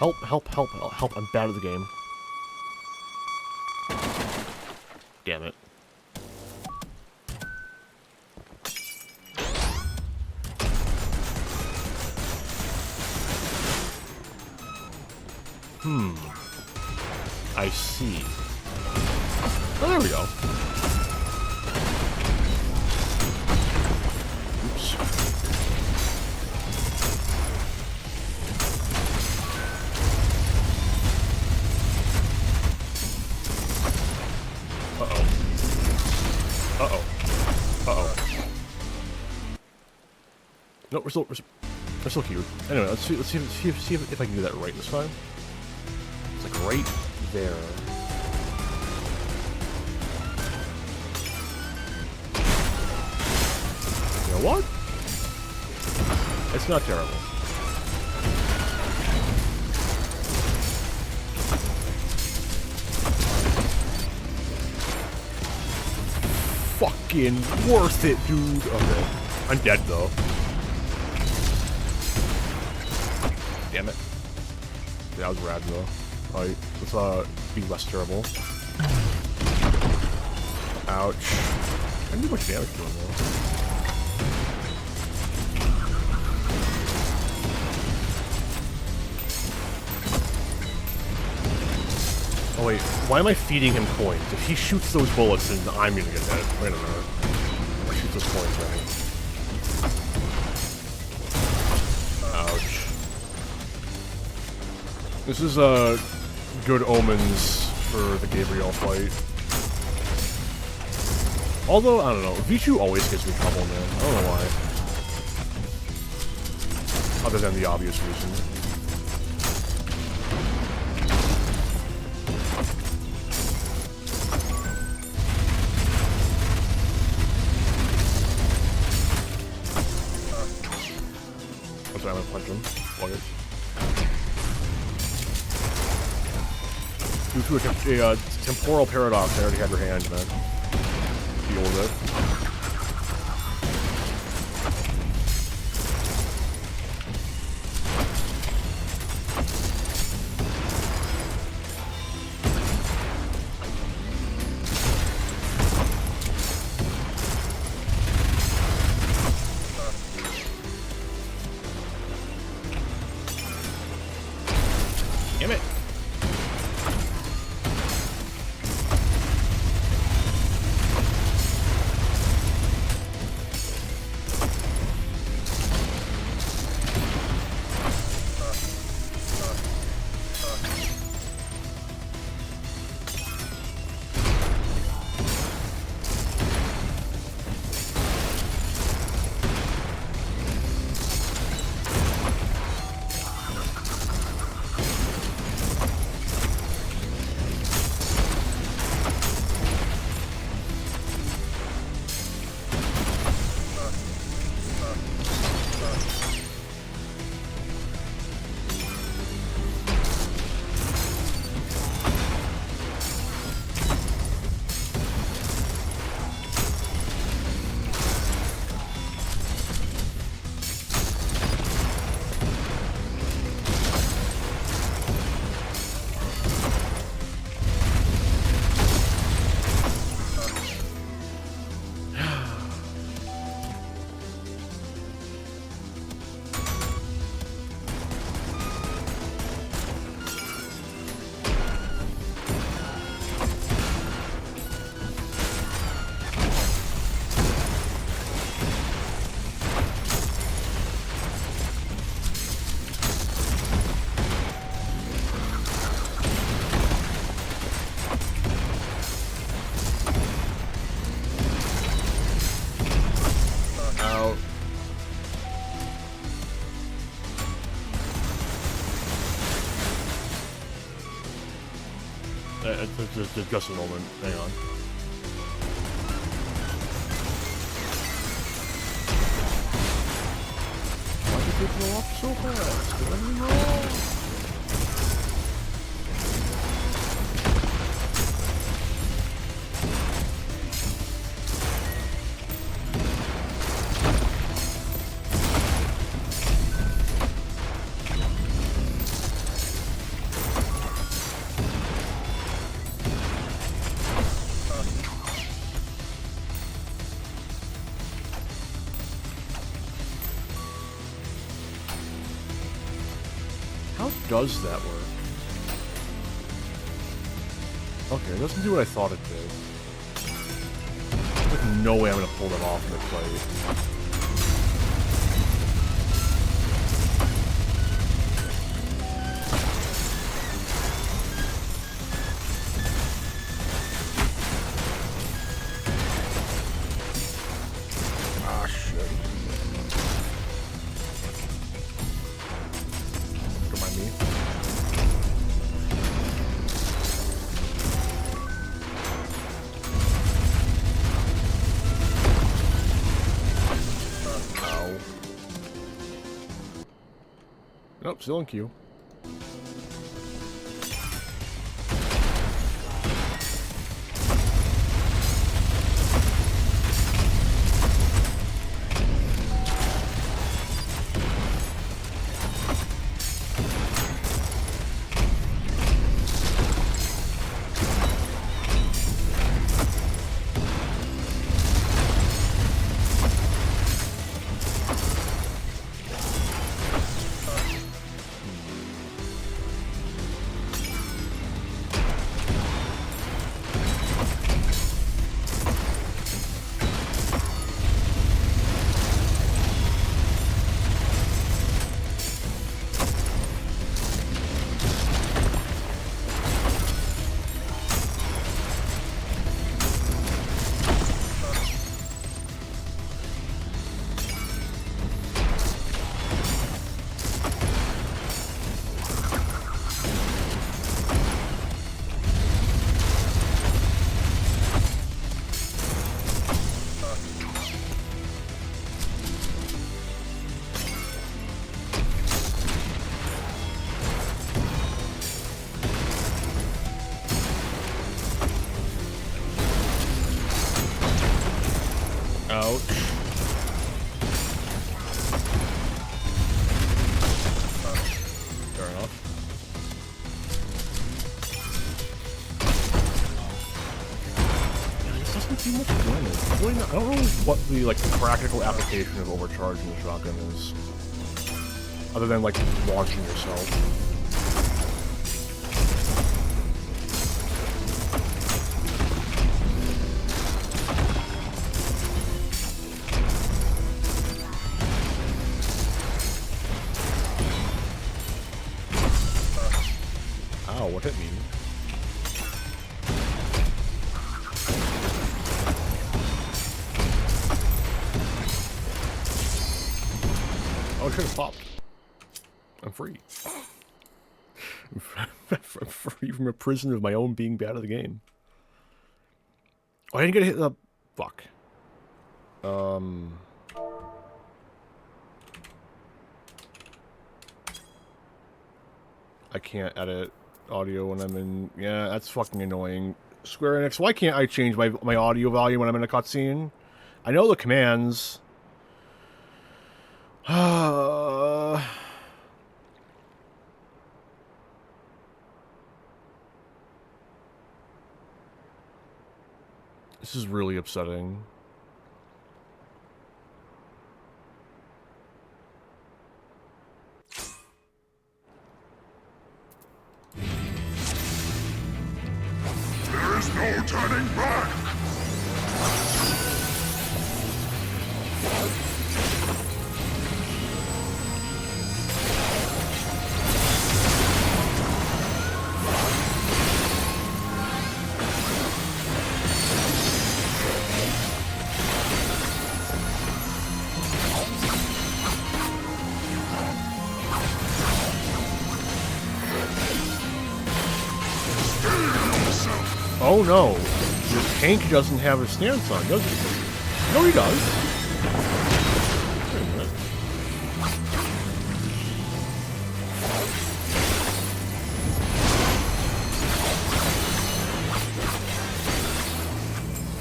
Help, help, help, help. I'm bad at the game. Damn it. I see. Oh, there we go. Oops. Uh-oh. Uh-oh. Uh-oh. No, we're still cute. Anyway, let's see if I can do that right this time. It's like right there. You know what? It's not terrible. Fucking worth it, dude. Okay. I'm dead, though. Damn it. That was rad, though. Alright, let's, be less terrible. Ouch. I didn't do much damage to him, though. Oh wait, why am I feeding him coins? If he shoots those bullets, then I'm gonna get dead. Wait a minute. Or shoot those coins, right? Ouch. This is, good omens for the Gabriel fight. Although, I don't know, Vichu always gives me trouble, man. I don't know why. Other than the obvious reason. I'm sorry, I'm gonna punch him. Fuck it. Due to a temporal paradox, I already had your hand, man. Deal with it. Damn it. Just a moment. Hang on. Why did they blow up so fast? Did I do wrong? How does that work? Okay, it doesn't do what I thought it did. There's no way I'm gonna pull that off in the plate. Ah, shit. Don't mind me. Nope, still in queue. Ouch. Fair enough. Yeah, this doesn't do much damage. Really not, I don't know what the practical application of overcharging the shotgun is. Other than launching yourself. What hit me? Oh, it should have popped. I'm free. I'm free from a prison of my own being bad at the game. Oh, I didn't get hit. Fuck. I can't edit audio when I'm in... Yeah, that's fucking annoying. Square Enix, why can't I change my audio volume when I'm in a cutscene? I know the commands. This is really upsetting. There's no turning back! Oh no, the tank doesn't have a stance on, does he? No, he does. Wait a minute.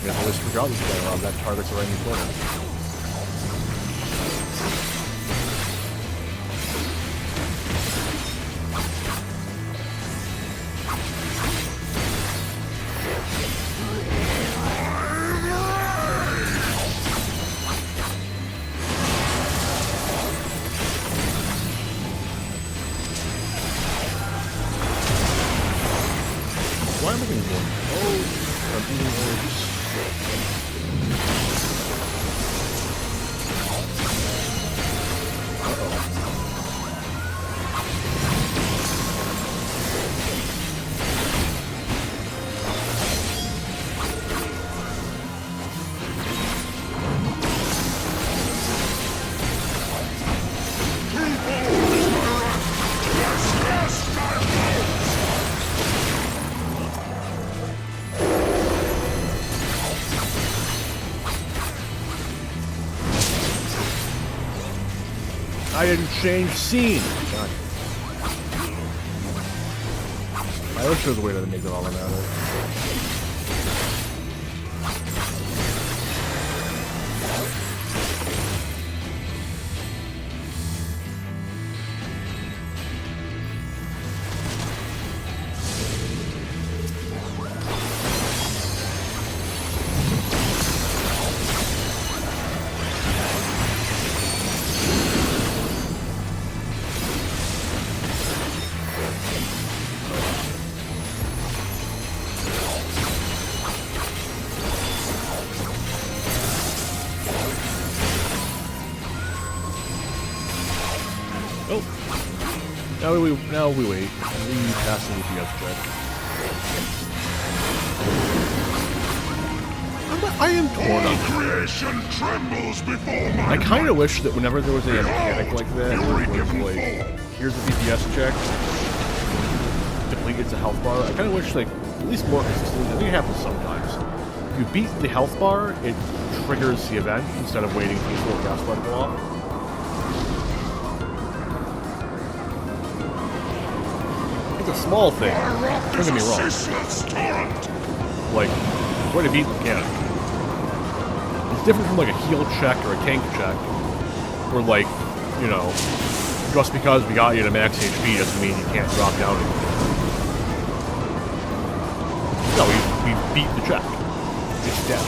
Yeah, the list for jobs is going on. That target's already in the corner. I didn't change scene. God. I wish there was a way to make it automatic. Now we wait. We pass the UPS check. I am torn on creation trembles before my I kind of wish that whenever there was a mechanic like that, where it was like, here's a DPS check, deplete gets a health bar. I kind of wish, like, at least more consistently. I think it happens sometimes. If you beat the health bar, it triggers the event instead of waiting for the full gas bar to go off. It's a small thing. Don't get me wrong. Like, way to beat the mechanic. It's different from like a heal check or a tank check, where like, you know, just because we got you to max HP doesn't mean you can't drop down again. No, we beat the check. It's dead.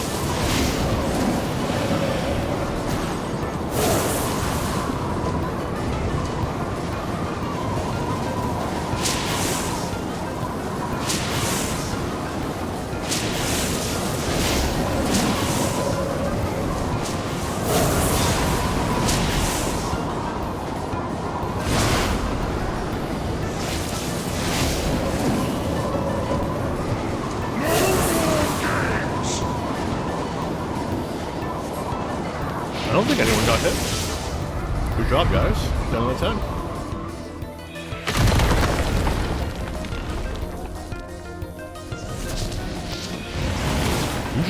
I don't think anyone got hit. Good job, guys. 10 out of 10.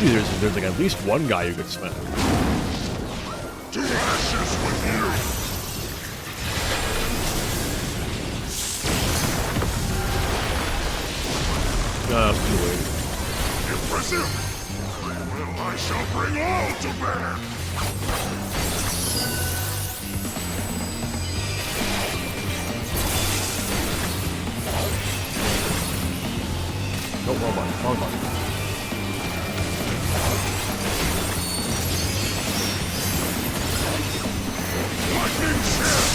Usually there's like at least one guy who gets smacked. To ashes with you. No, it's too late. Impressive. Well, I shall bring all to bear. Nope, wrong button, wrong button. Lightning shift.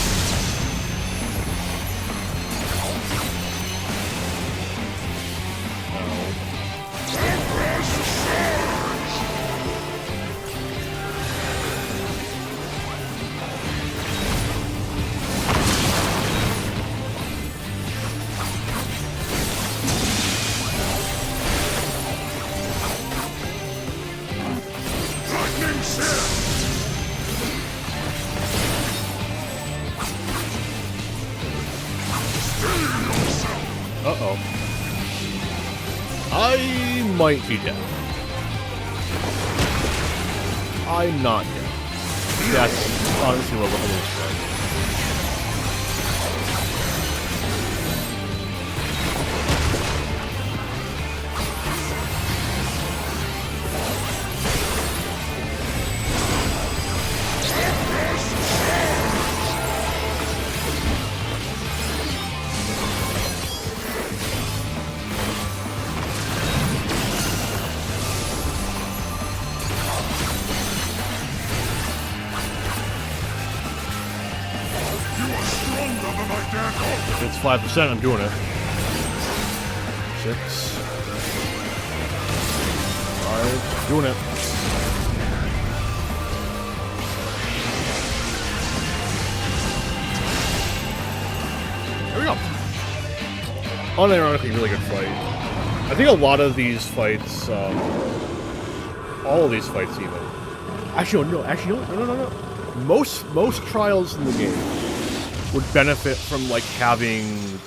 Uh-oh. I might be dead. I'm not dead. That's honestly what we're If it's 5%, I'm doing it. 6. 5. Doing it. There we go. Unironically, really good fight. I think a lot of these fights, all of these fights even. Actually, no. Most trials in the game would benefit from, like, having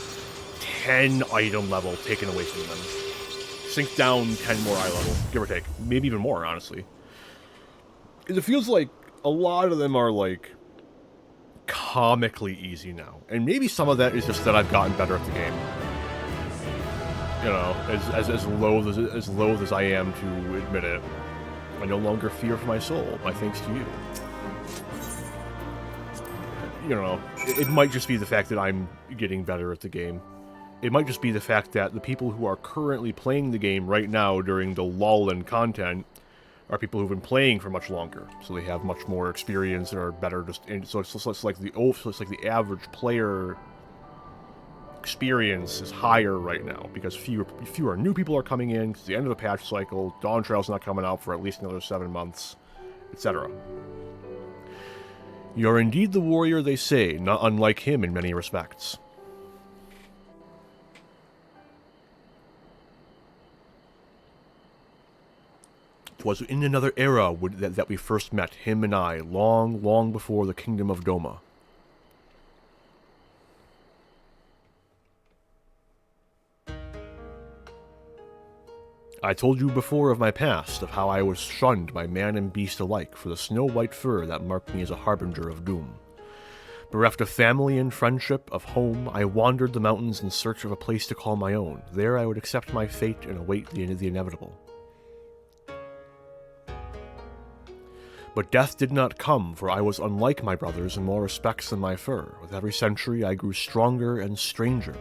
10 item level taken away from them. Sink down 10 more eye level, give or take. Maybe even more, honestly. It feels like a lot of them are, like, comically easy now. And maybe some of that is just that I've gotten better at the game. You know, as loath as I am to admit it, I no longer fear for my soul, my thanks to you. You know, it might just be the fact that I'm getting better at the game. It might just be the fact that the people who are currently playing the game right now during the lull in content are people who've been playing for much longer, so they have much more experience and are better. So it's like the average player experience is higher right now because fewer new people are coming in. It's the end of the patch cycle. Dawn Trail's not coming out for at least another 7 months, etc. You're indeed the warrior they say, not unlike him in many respects. 'Twas in another era that we first met, him and I, long, long before the kingdom of Doma. I told you before of my past, of how I was shunned by man and beast alike for the snow-white fur that marked me as a harbinger of doom. Bereft of family and friendship, of home, I wandered the mountains in search of a place to call my own. There I would accept my fate and await the inevitable. But death did not come, for I was unlike my brothers in more respects than my fur. With every century I grew stronger and stranger,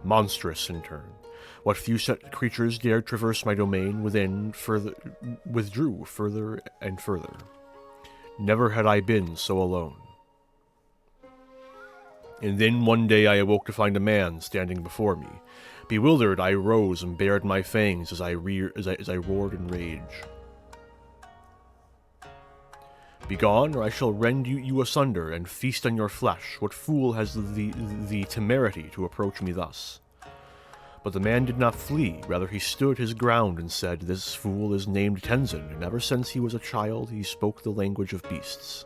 monstrous in turn. What few set creatures dared traverse my domain withdrew further and further. Never had I been so alone. And then one day I awoke to find a man standing before me. Bewildered, I rose and bared my fangs as I roared in rage. Begone, or I shall rend you asunder and feast on your flesh. What fool has the temerity to approach me thus? But the man did not flee, rather he stood his ground and said, This fool is named Tenzin, and ever since he was a child he spoke the language of beasts.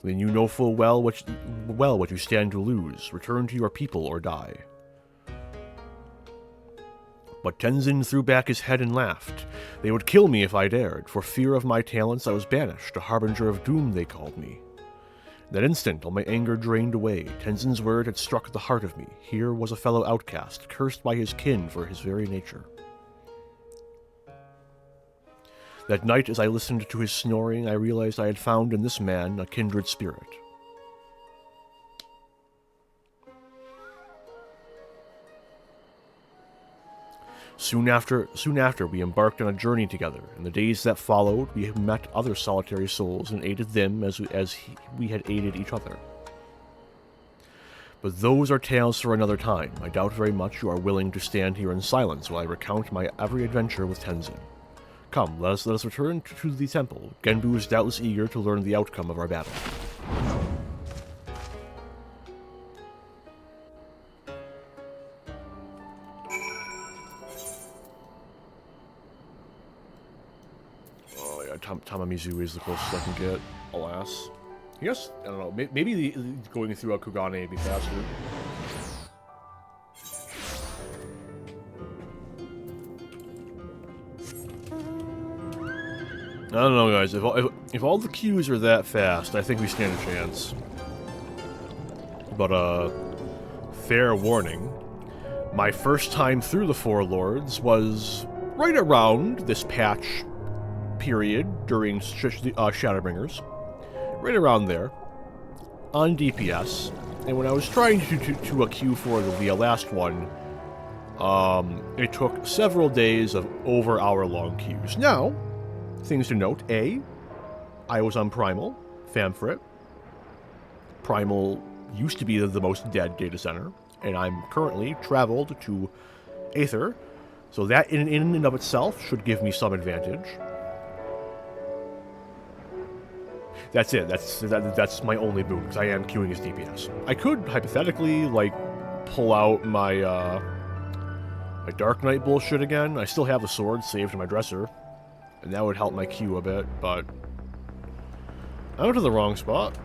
Then you know full well what you stand to lose. Return to your people or die. But Tenzin threw back his head and laughed. They would kill me if I dared. For fear of my talents I was banished. A harbinger of doom they called me. In that instant all my anger drained away. Tenzin's word had struck the heart of me. Here was a fellow outcast, cursed by his kin for his very nature. That night as I listened to his snoring, I realized I had found in this man a kindred spirit. Soon after, we embarked on a journey together. In the days that followed, we met other solitary souls and aided them as we had aided each other. But those are tales for another time. I doubt very much you are willing to stand here in silence while I recount my every adventure with Tenzin. Come, let us return to the temple. Genbu is doubtless eager to learn the outcome of our battle. Tamamizu is the closest I can get, alas. I guess, I don't know, maybe going through Kugane would be faster. I don't know, guys, if all the queues are that fast, I think we stand a chance. But, fair warning, my first time through the Four Lords was right around this patch period during Shadowbringers, right around there, on DPS, and when I was trying to queue for the last one, it took several days of over hour-long queues. Now, things to note: A, I was on Primal, Famfrit. Primal used to be the most dead data center, and I'm currently traveled to Aether, so that in and of itself should give me some advantage. That's it. That's my only boon, because I am queuing as DPS. I could, hypothetically, like, pull out my, my Dark Knight bullshit again. I still have a sword saved in my dresser, and that would help my queue a bit, but I went to the wrong spot.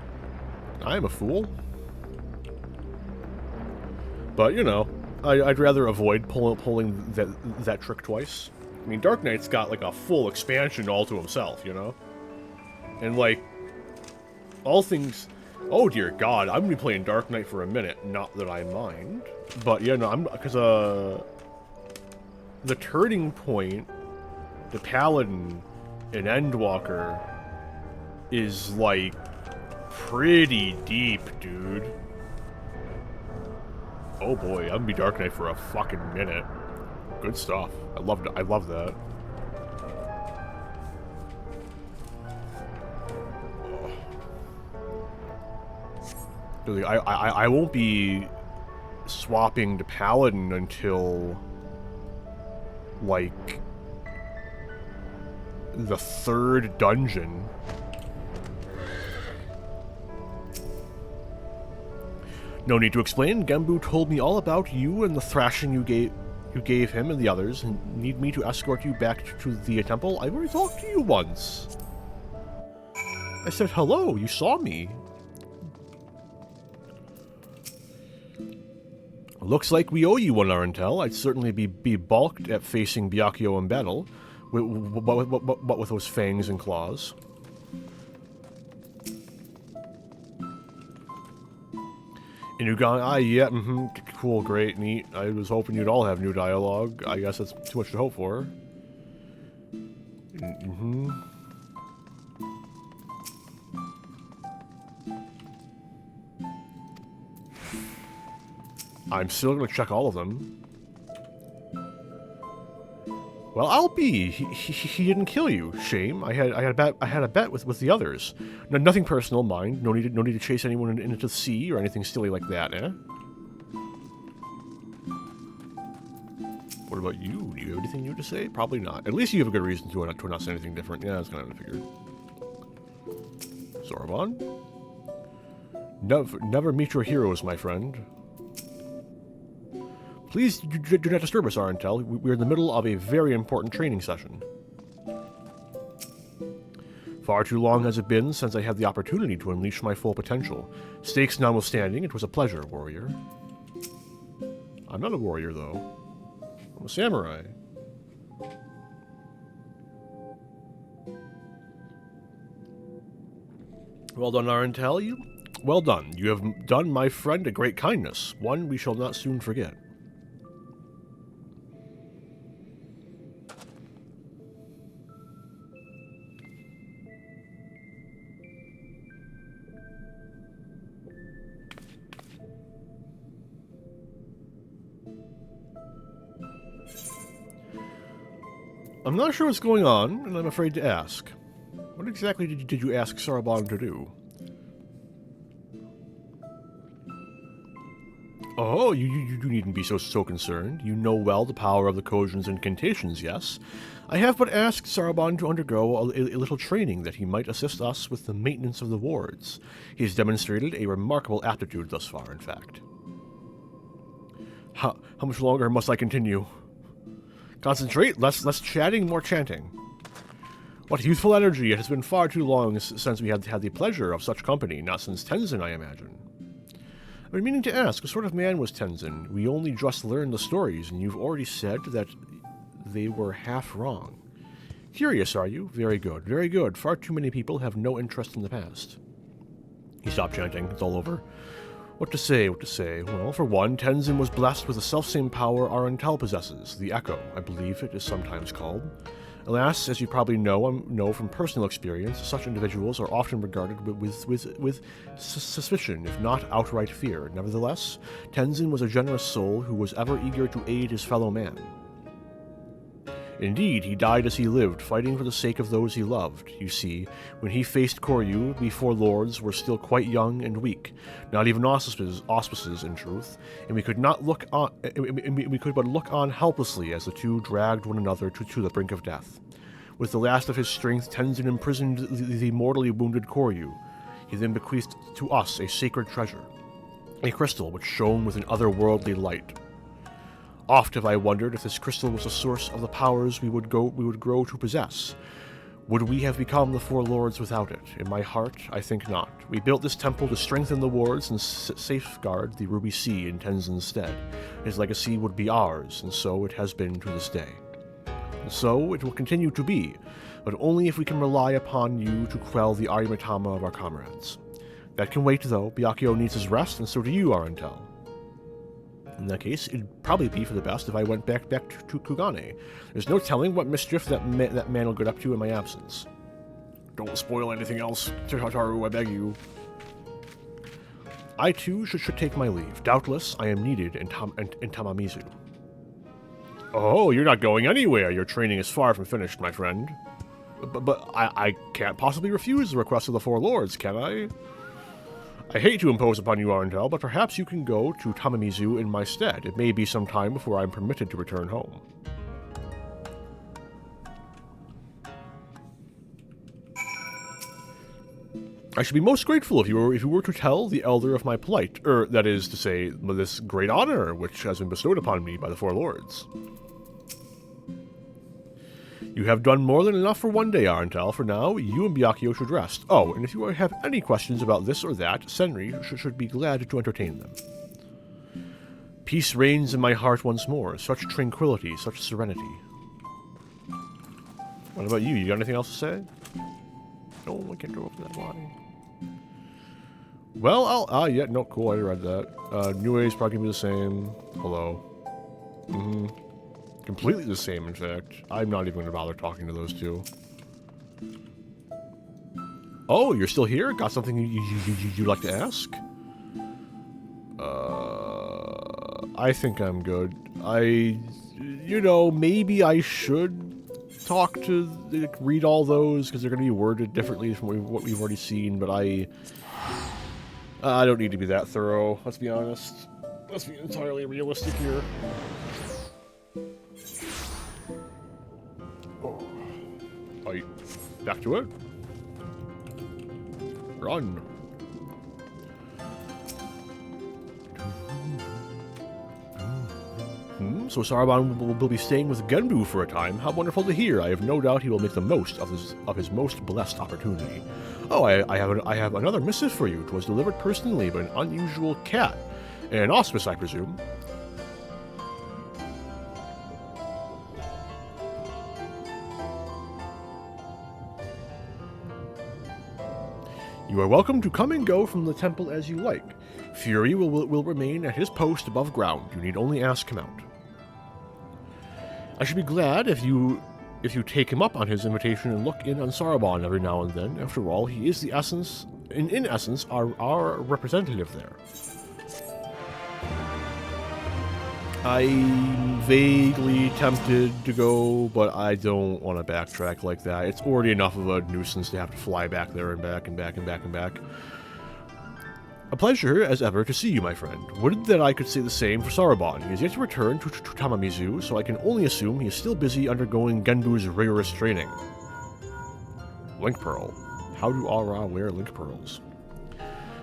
I am a fool. But, you know, I'd rather avoid pulling that trick twice. I mean, Dark Knight's got, like, a full expansion all to himself, you know? And, like, all things... Oh, dear God. I'm going to be playing Dark Knight for a minute. Not that I mind. But, yeah, no, because, the turning point, the Paladin, and Endwalker is, like, pretty deep, dude. Oh, boy. I'm going to be Dark Knight for a fucking minute. Good stuff. I love that. I won't be swapping to Paladin until, like, the third dungeon. No need to explain. Gembu told me all about you and the thrashing you gave him and the others, and need me to escort you back to the temple. I've already talked to you once. I said hello. You saw me. Looks like we owe you one, Arentel. I'd certainly be balked at facing Byakuyo in battle, but with those fangs and claws. Inugan, yeah, cool, great, neat. I was hoping you'd all have new dialogue. I guess that's too much to hope for. I'm still gonna check all of them. Well, I'll be. He didn't kill you. Shame. I had a bet with the others. No, nothing personal, mind. No need to chase anyone into the sea or anything silly like that, eh? What about you? Do you have anything new to say? Probably not. At least you have a good reason to not say anything different. Yeah, that's kind of what I figured. Sorbonne? Never meet your heroes, my friend. Please do not disturb us, Arentel. We're in the middle of a very important training session. Far too long has it been since I had the opportunity to unleash my full potential. Stakes notwithstanding, it was a pleasure, warrior. I'm not a warrior, though. I'm a samurai. Well done, Arentel. Well done. You have done my friend a great kindness, one we shall not soon forget. I'm not sure what's going on, and I'm afraid to ask. What exactly did you ask Sarabon to do? Oh, you needn't be so concerned. You know well the power of the Kojin's incantations, yes? I have but asked Sarabon to undergo a little training that he might assist us with the maintenance of the wards. He has demonstrated a remarkable aptitude thus far, in fact. How much longer must I continue? Concentrate, less chatting, more chanting. What youthful energy! It has been far too long since we had the pleasure of such company, not since Tenzin, I imagine. I've been meaning to ask, what sort of man was Tenzin? We only just learned the stories, and you've already said that they were half wrong. Curious, are you? Very good, very good. Far too many people have no interest in the past. He stopped chanting. It's all over. What to say, what to say? Well, for one, Tenzin was blessed with the selfsame power Arentel possesses, the Echo, I believe it is sometimes called. Alas, as you probably know from personal experience, such individuals are often regarded with suspicion, if not outright fear. Nevertheless, Tenzin was a generous soul who was ever eager to aid his fellow man. Indeed, he died as he lived, fighting for the sake of those he loved. You see, when he faced Koryu, the four lords were still quite young and weak, not even auspices in truth, and we could but look on helplessly as the two dragged one another to the brink of death. With the last of his strength, Tenzin imprisoned the mortally wounded Koryu. He then bequeathed to us a sacred treasure, a crystal which shone with an otherworldly light. Oft have I wondered if this crystal was the source of the powers we would grow to possess. Would we have become the four lords without it? In my heart, I think not. We built this temple to strengthen the wards and safeguard the Ruby Sea in Tenzin's stead. His legacy would be ours, and so it has been to this day. And so it will continue to be, but only if we can rely upon you to quell the Arimitama of our comrades. That can wait, though. Byakuya needs his rest, and so do you, Arantel. In that case, it'd probably be for the best if I went back to Kugane. There's no telling what mischief that man will get up to in my absence. Don't spoil anything else, Hataru, I beg you. I, too, should take my leave. Doubtless, I am needed in Tamamizu. Oh, you're not going anywhere. Your training is far from finished, my friend. But I can't possibly refuse the request of the Four Lords, can I? I hate to impose upon you, Arantel, but perhaps you can go to Tamamizu in my stead. It may be some time before I am permitted to return home. I should be most grateful if you were to tell the elder of my plight, that is to say, this great honor which has been bestowed upon me by the Four Lords. You have done more than enough for one day, Arantel. For now, you and Byakuya should rest. Oh, and if you have any questions about this or that, Senri should be glad to entertain them. Peace reigns in my heart once more. Such tranquility, such serenity. What about you? You got anything else to say? No, I can't go up that line. Well, yeah, no, cool, I read that. New A's probably gonna be the same. Hello. Completely the same, in fact. I'm not even going to bother talking to those two. Oh, you're still here? Got something you'd like to ask? I think I'm good. Maybe I should talk to, read all those, because they're going to be worded differently from what we've already seen, but I don't need to be that thorough, let's be honest. Let's be entirely realistic here. Back to it. Run. So Saraban will be staying with Genbu for a time. How wonderful to hear. I have no doubt he will make the most of his most blessed opportunity. Oh, I have another missive for you. It was delivered personally by an unusual cat. An auspice, I presume. You are welcome to come and go from the temple as you like. Fury will remain at his post above ground. You need only ask him out. I should be glad if you take him up on his invitation and look in on Saraban every now and then. After all, he is in essence, our representative there. I'm vaguely tempted to go, but I don't want to backtrack like that. It's already enough of a nuisance to have to fly back there and back and back and back and back. A pleasure, as ever, to see you, my friend. Would that I could say the same for Saraban. He has yet to return to Tamamizu, so I can only assume he is still busy undergoing Genbu's rigorous training. Link Pearl. How do Aura wear Link Pearls?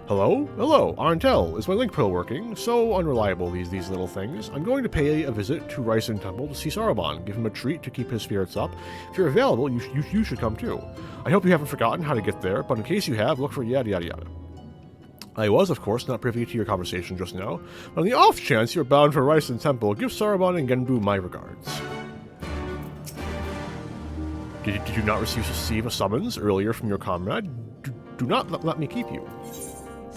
Hello? Hello, Arantel. Is my Link Pearl working? So unreliable, these little things. I'm going to pay a visit to Ryzen Temple to see Saraban, give him a treat to keep his spirits up. If you're available, you should come too. I hope you haven't forgotten how to get there, but in case you have, look for yada yada yada. I was, of course, not privy to your conversation just now, but on the off chance you're bound for Ryzen Temple, give Saraban and Genbu my regards. Did you not receive a summons earlier from your comrade? Do not let me keep you.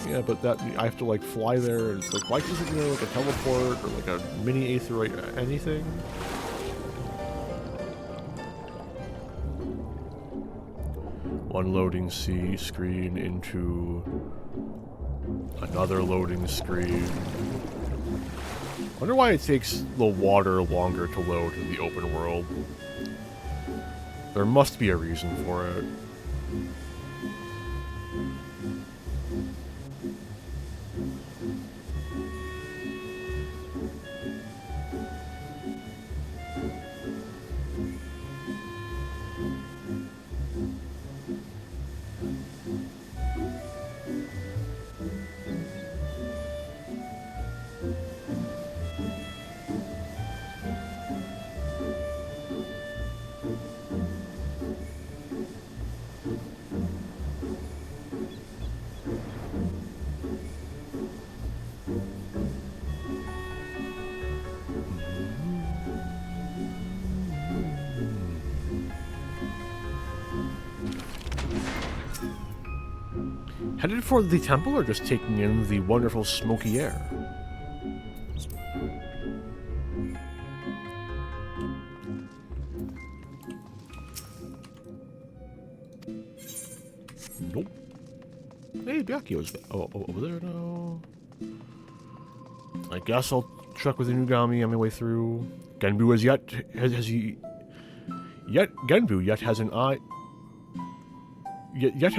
Yeah, but that I have to like fly there. It's like, why isn't there like a teleport or like a mini aether or anything? One loading screen into another loading screen. Wonder why it takes the water longer to load in the open world. There must be a reason for it. Headed for the temple or just taking in the wonderful smoky air? Nope. Hey, Byakuyo's over there now. I guess I'll check with Inugami on my way through. Genbu has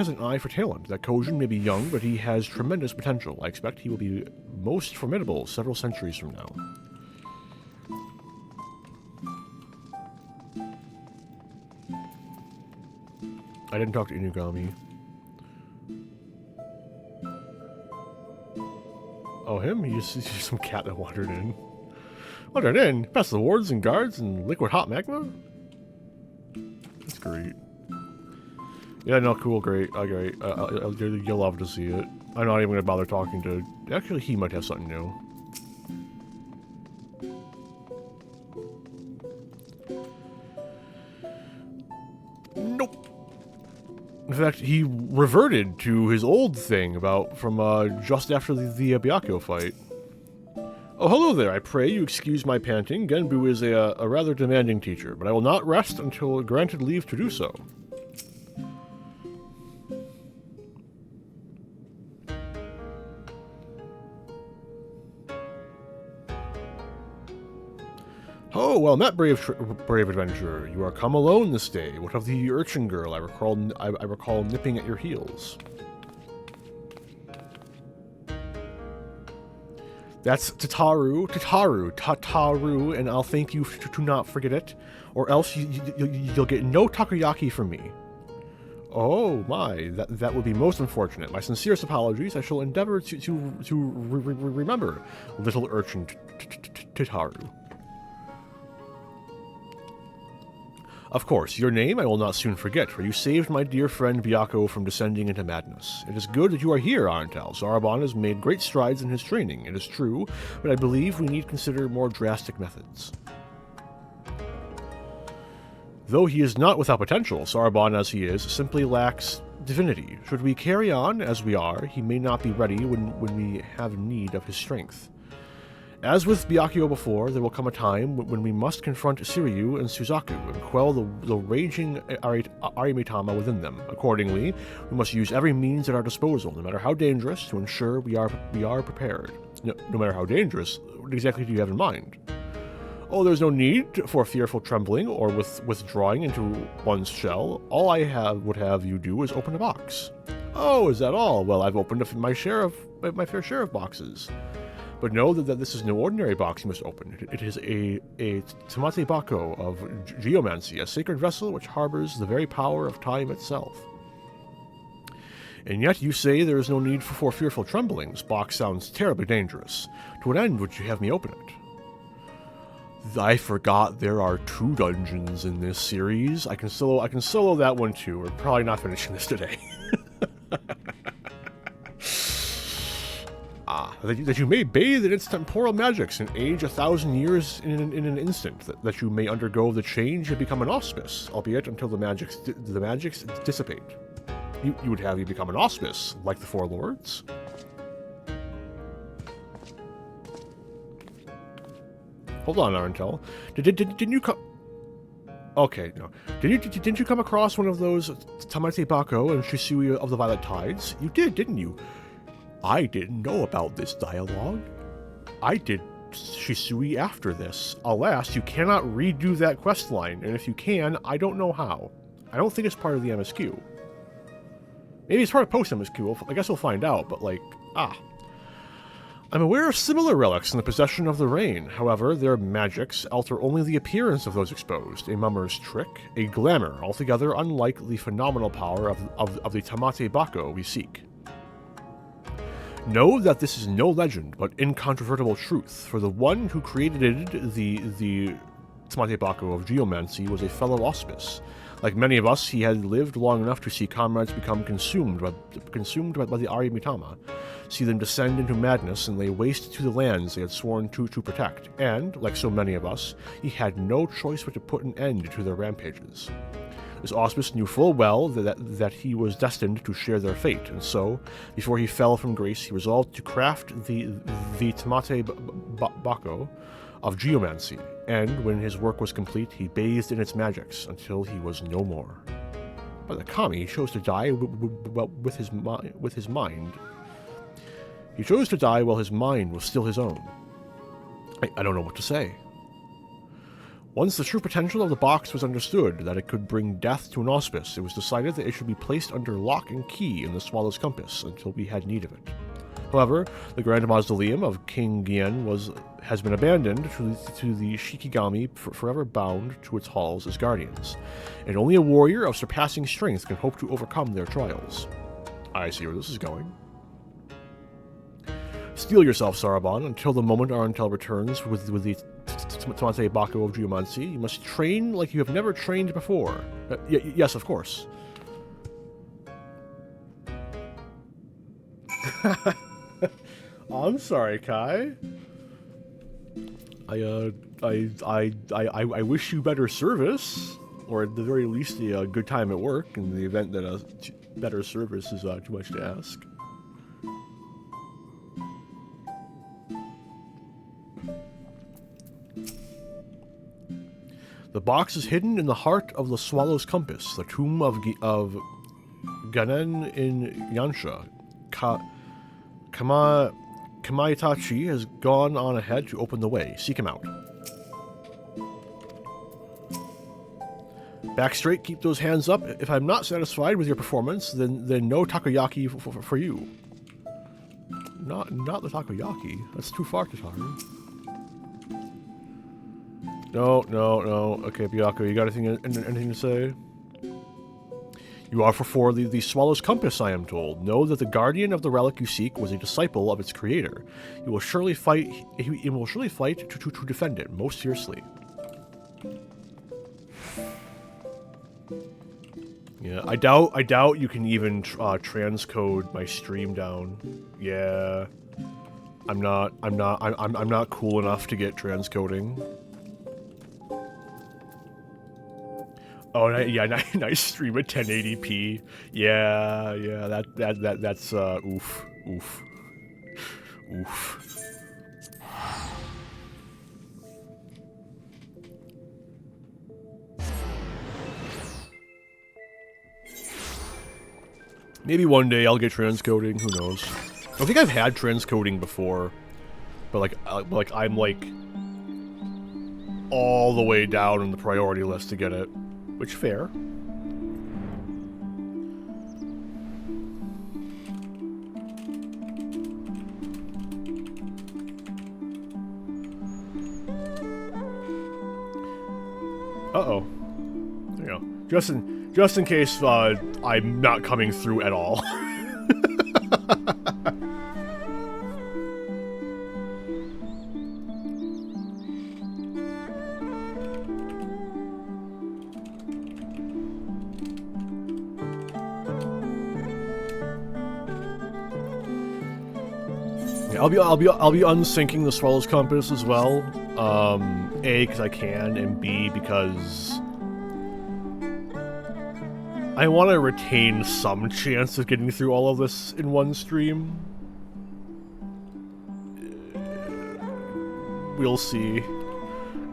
an eye for talent. That Kojin may be young, but he has tremendous potential. I expect he will be most formidable several centuries from now. I didn't talk to Inugami. Oh, him? He's some cat that wandered in. Wandered in? Past the wards and guards and liquid hot magma? That's great. Yeah, no, cool, great. Great. You'll love to see it. I'm not even going to bother talking to... Actually, he might have something new. Nope. In fact, he reverted to his old thing from just after the Byakuyo fight. Oh, hello there. I pray you excuse my panting. Genbu is a rather demanding teacher, but I will not rest until granted leave to do so. Oh, well met, brave adventurer. You are come alone this day. What of the urchin girl I recall nipping at your heels? That's Tataru, and I'll thank you to not forget it, or else you'll get no takoyaki from me. Oh my, that would be most unfortunate. My sincerest apologies. I shall endeavor to remember little urchin Tataru. Of course, your name I will not soon forget, for you saved my dear friend Byakuyo from descending into madness. It is good that you are here, Arental. Zaraban has made great strides in his training, it is true, but I believe we need to consider more drastic methods. Though he is not without potential, Zaraban as he is simply lacks divinity. Should we carry on as we are, he may not be ready when we have need of his strength. As with Byakuyo before, there will come a time when we must confront Shiryu and Suzaku and quell the raging Arimitama within them. Accordingly, we must use every means at our disposal, no matter how dangerous, to ensure we are prepared. No matter how dangerous, what exactly do you have in mind? Oh, there's no need for fearful trembling or withdrawing into one's shell. All I would have you do is open a box. Oh, is that all? Well, I've opened my fair share of boxes. But know that this is no ordinary box you must open. It is a Tamate Bako of geomancy, a sacred vessel which harbors the very power of time itself. And yet you say there is no need for fearful trembling. This box sounds terribly dangerous. To what end would you have me open it? I forgot there are 2 dungeons in this series. I can solo that one too. We're probably not finishing this today. That you may bathe in its temporal magics and age 1,000 years in an instant. That you may undergo the change and become an auspice, albeit until the magics dissipate. You would have you become an auspice, like the 4 lords? Hold on, Arental. Didn't you come? Okay, no. Didn't you come across one of those Tamate Bako and Shisui of the Violet Tides? You did, didn't you? I didn't know about this dialogue. I did Shisui after this. Alas, you cannot redo that quest line, and if you can, I don't know how. I don't think it's part of the MSQ. Maybe it's part of post-MSQ, I guess we'll find out, but I'm aware of similar relics in the possession of the Rain. However, their magics alter only the appearance of those exposed, a mummer's trick, a glamour altogether unlike the phenomenal power of the Tamate Bako we seek. Know that this is no legend, but incontrovertible truth, for the one who created the Tamate Bako of geomancy was a fellow auspice. Like many of us, he had lived long enough to see comrades become consumed by the Arimitama, see them descend into madness and lay waste to the lands they had sworn to protect, and, like so many of us, he had no choice but to put an end to their rampages. This auspice knew full well that he was destined to share their fate, and so, before he fell from grace, he resolved to craft the Tamate Bako of geomancy, and when his work was complete, he bathed in its magics until he was no more. But the kami chose to die with his mind. He chose to die while his mind was still his own. I don't know what to say. Once the true potential of the box was understood, that it could bring death to an auspice, it was decided that it should be placed under lock and key in the Swallow's compass until we had need of it. However, the Grand Mausoleum of King Gien has been abandoned to the Shikigami, forever bound to its halls as guardians, and only a warrior of surpassing strength can hope to overcome their trials. I see where this is going. Steel yourself, Saraban, until the moment Arantel returns with the Tamate Bako of Geomancy. You must train like you have never trained before. Yes, of course. I'm sorry, Kai. I wish you better service, or at the very least a good time at work, in the event that better service is too much to ask. The box is hidden in the heart of the Swallow's Compass, the tomb of Ganen in Yansha. Kamaitachi has gone on ahead to open the way. Seek him out. Back straight, keep those hands up. If I'm not satisfied with your performance, then no takoyaki for you. Not the takoyaki. That's too far to talk. No. Okay, Byako, you got anything to say? You are for the Swallow's Compass, I am told. Know that the guardian of the relic you seek was a disciple of its creator. He will surely fight to defend it, most fiercely. Yeah, I doubt you can even transcode my stream down. Yeah. I'm not cool enough to get transcoding. Oh yeah, nice stream at 1080p. Yeah, that's oof. Maybe one day I'll get transcoding. Who knows? I think I've had transcoding before, but like I'm like all the way down in the priority list to get it. Which, fair. Uh-oh. There you go. Just in case I'm not coming through at all. I'll be unsyncing the Swallow's Compass as well. A, because I can, and B, because I want to retain some chance of getting through all of this in one stream. We'll see.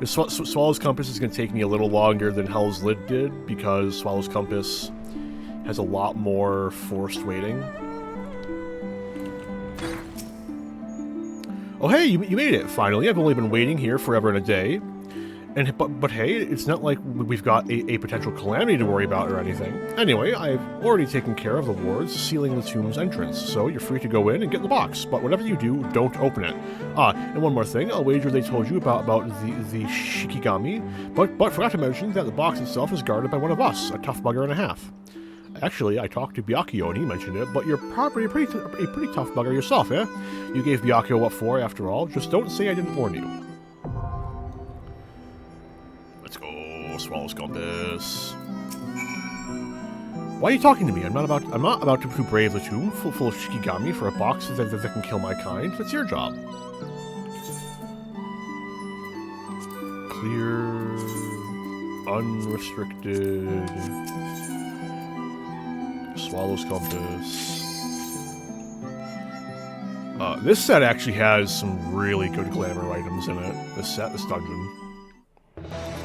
The Swallow's Compass is going to take me a little longer than Hell's Lid did, because Swallow's Compass has a lot more forced waiting. Oh hey, you made it, finally. I've only been waiting here forever and a day. But hey, it's not like we've got a potential calamity to worry about or anything. Anyway, I've already taken care of the wards sealing the tomb's entrance, so you're free to go in and get in the box. But whatever you do, don't open it. And one more thing, I'll wager they told you about the Shikigami, but forgot to mention that the box itself is guarded by one of us, a tough bugger and a half. Actually, I talked to Byakio and he mentioned it, but you're probably a pretty tough bugger yourself, eh? You gave Byakio what for, after all. Just don't say I didn't warn you. Let's go, Swallow's Compass. Why are you talking to me? I'm not about to brave the tomb full of Shikigami for a box that can kill my kind. That's your job. Clear. unrestricted. Swallow's Compass. This set actually has some really good glamour items in it. This dungeon.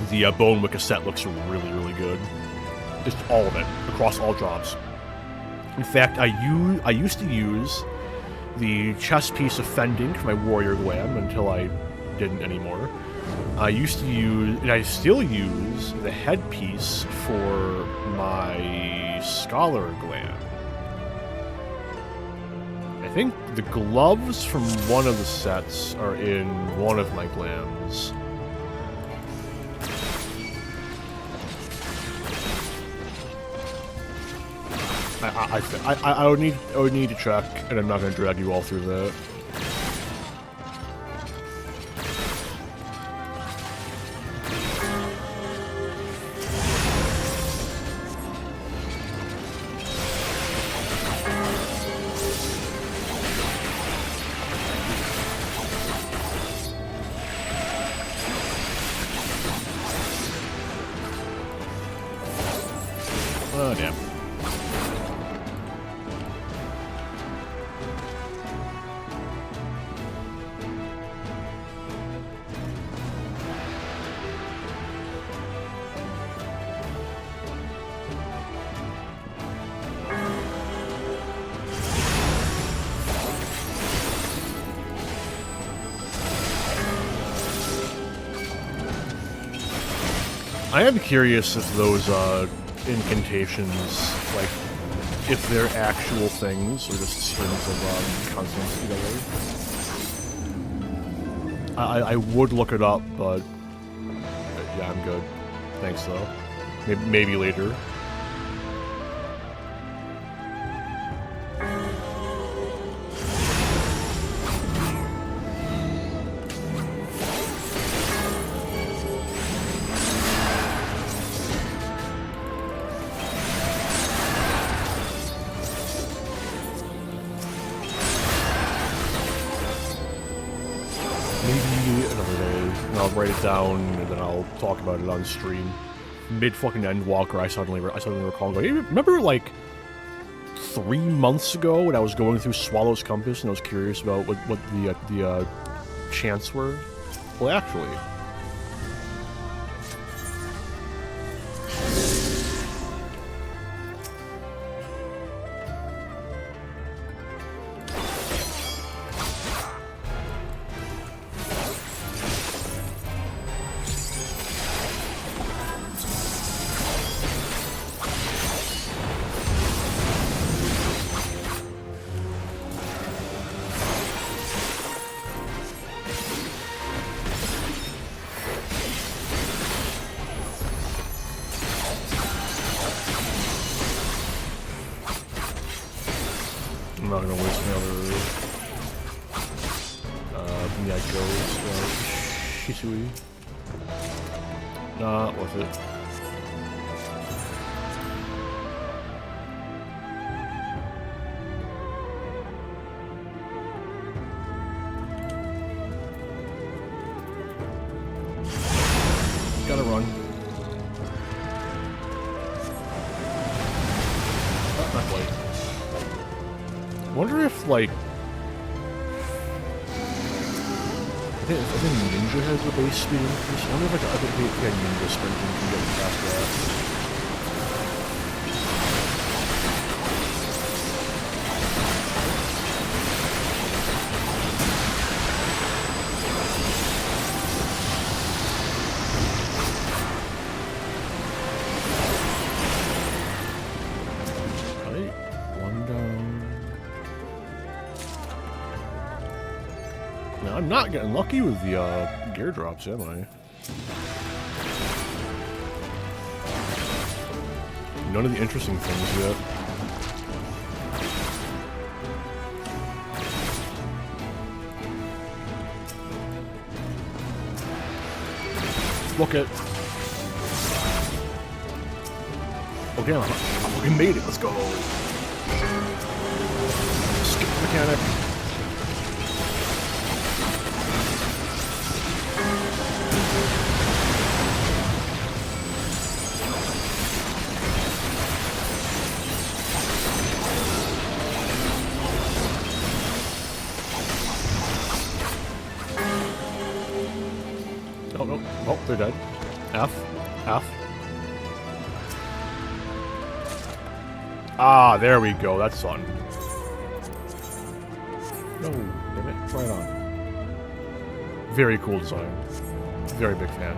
The Bone Wicca set looks really, really good. Just all of it, across all jobs. In fact, I used to use the chest piece of Fending for my Warrior Glam until I didn't anymore. I used to use, and I still use, the headpiece for my Scholar Glam. I think the gloves from one of the sets are in one of my glams. I would need to check, and I'm not going to drag you all through that. Oh, damn. I am curious if those incantations, like, if they're actual things or just strings of consonants together. I would look it up, but yeah, I'm good. Thanks though. Maybe later. Write it down, and then I'll talk about it on stream. Mid-fucking Endwalker, I suddenly recall going, hey, remember, like, 3 months ago when I was going through Swallow's Compass and I was curious about what the chants were? Well, actually... I'm not gonna waste my other Miyagos, Shisui. Not worth it. Gotta run. Oh, not quite. Wonder if, like, I think Ninja has the base speed increase. I wonder if I could get Ninja sprinting can get past that. I'm not getting lucky with the gear drops, am I? None of the interesting things yet. Look it. Okay, I fucking made it. Let's go. Skip the mechanic. They're dead. F. F. Ah, there we go. That's fun. No, damn it. Try it on. Very cool design. Very big fan.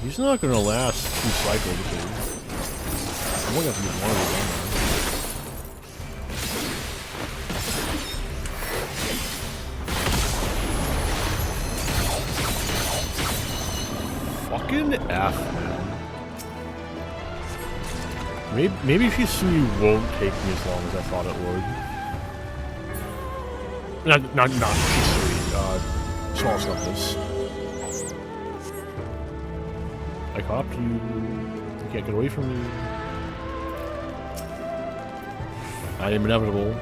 He's not gonna last 2 cycles, dude. I'm only gonna have to use one of them. Fucking F, man. Maybe Shisui won't take me as long as I thought it would. Not Shisui, small stuff. I caught you. You can't get away from me. I am inevitable.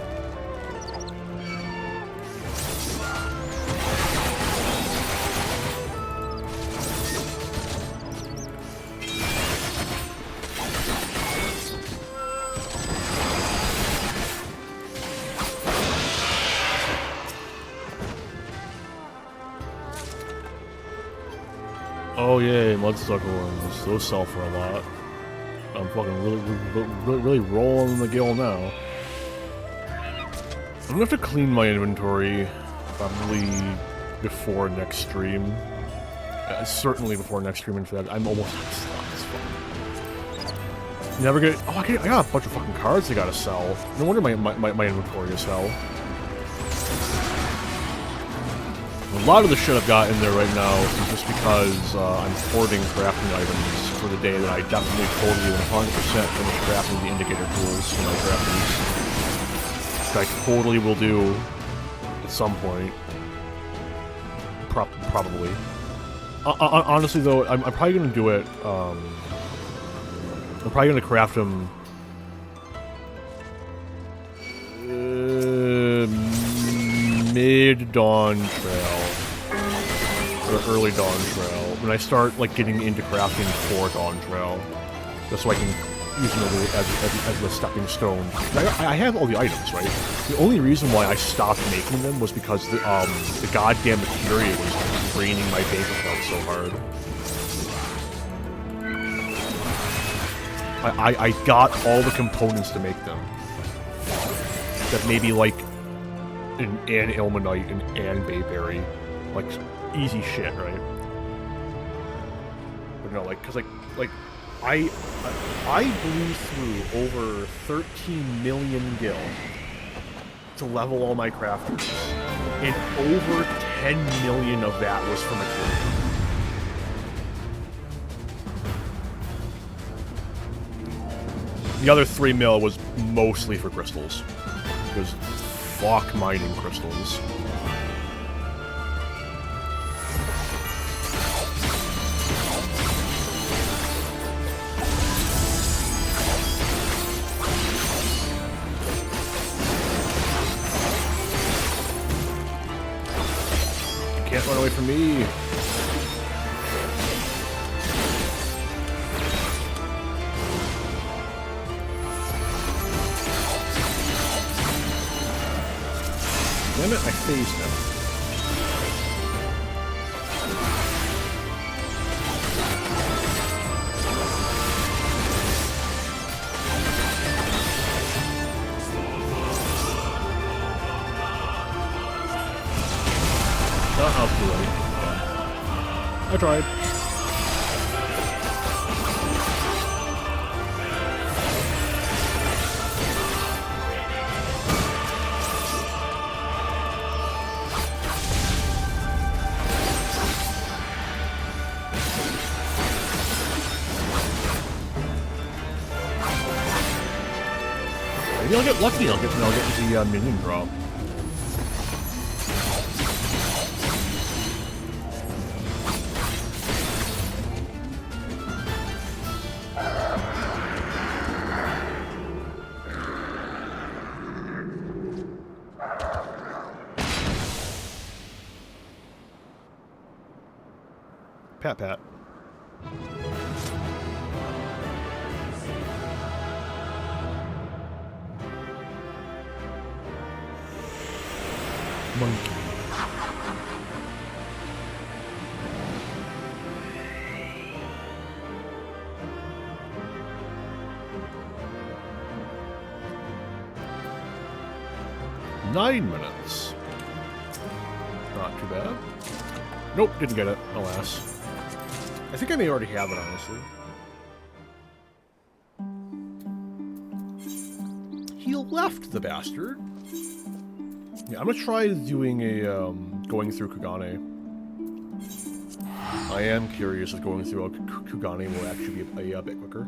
Oh yeah, Mudsucker ones. Those sell for a lot. I'm fucking really rolling the gill now. I'm gonna have to clean my inventory probably before next stream. Certainly before next stream. In fact, I'm almost never get. Oh, I got a bunch of fucking cards I gotta sell. No wonder my inventory is hell. A lot of the shit I've got in there right now is just because I'm hoarding crafting items for the day that I definitely totally 100% finish crafting the indicator tools for my crafting. I totally will do at some point. Probably. Honestly, though, I'm probably going to do it. I'm probably going to craft them mid-dawn trail or early dawn trail when I start like getting into crafting for dawn trail, just so I can use them as the stepping stone. I have all the items, right? The only reason why I stopped making them was because the goddamn materia was draining my bank account so hard. I got all the components to make them. That maybe like an ilmenite and bayberry, like easy shit, right? But no, like, cause like I blew through over 13 million gil to level all my crafters, and over 10 million of that was for material. The other 3 mil was mostly for crystals, because fuck mining crystals. You can't run away from me. Damn it, I phased him. Oh, too late. I tried. Maybe I'll get lucky. I'll get the minion drop. Pat pat. Monkey. Nine minutes. Not too bad. Nope, didn't get it, alas. I think I may already have it, honestly. He left, the bastard. Yeah, I'm gonna try doing a, going through Kugane. I am curious if going through Kugane will actually be a bit quicker.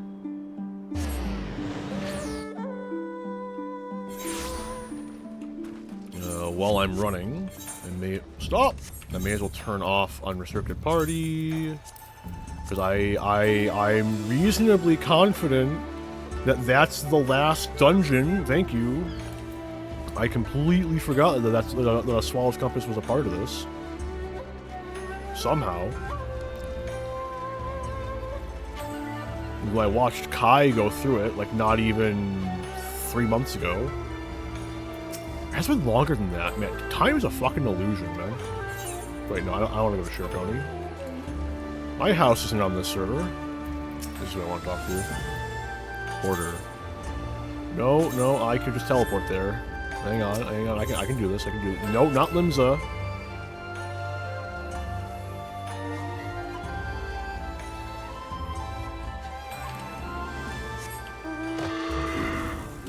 While I'm running, I may... Stop! I may as well turn off unrestricted party. Because I'm reasonably confident that that's the last dungeon. Thank you. I completely forgot that a Swallow's Compass was a part of this. Somehow. When I watched Kai go through it, like not even 3 months ago. It's been longer than that, man. Time is a fucking illusion, man. Wait, no, I don't want to go to Shirokoni. My house isn't on this server. This is what I want to talk to. Order. No, I can just teleport there. Hang on, I can do this, No, not Limsa.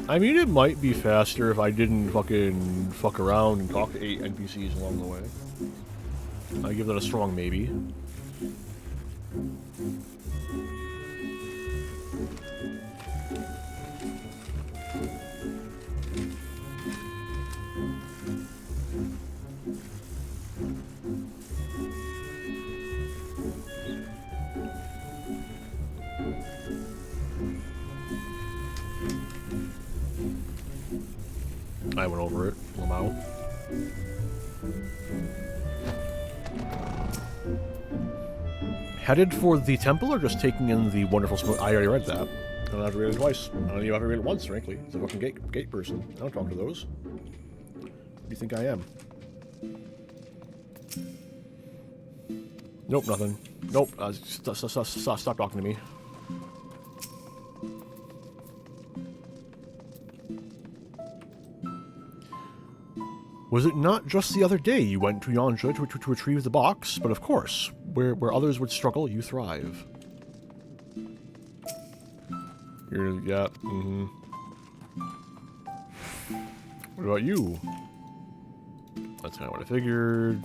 I mean, it might be faster if I didn't fucking fuck around and talk to 8 NPCs along the way. I give that a strong maybe. I went over it. Lamau. Headed for the temple or just taking in the wonderful smoke? I already read that. I don't have to read it twice. I don't even have to read it once, frankly. It's a fucking gate person. I don't talk to those. Who do you think I am? Nope, nothing. Nope. Stop talking to me. Was it not just the other day you went to Yanja to retrieve the box? But of course, where others would struggle, you thrive. Yeah, mm-hmm. What about you? That's kind of what I figured.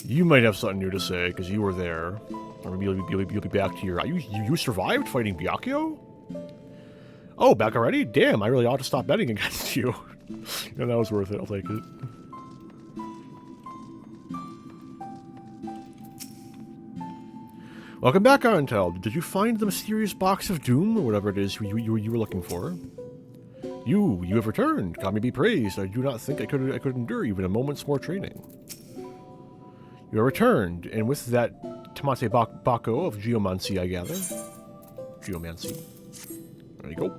You might have something new to say, because you were there. Or maybe you'll be back to your... You survived fighting Byakuyo? Oh, back already? Damn, I really ought to stop betting against you. Yeah, that was worth it. I'll take it. Welcome back, Arentel. Did you find the mysterious box of doom, or whatever it is you were looking for? You have returned. Kami be praised. I do not think I could endure even a moment's more training. You are returned, and with that Tamate Bako of Geomancy, I gather. Geomancy. There you go.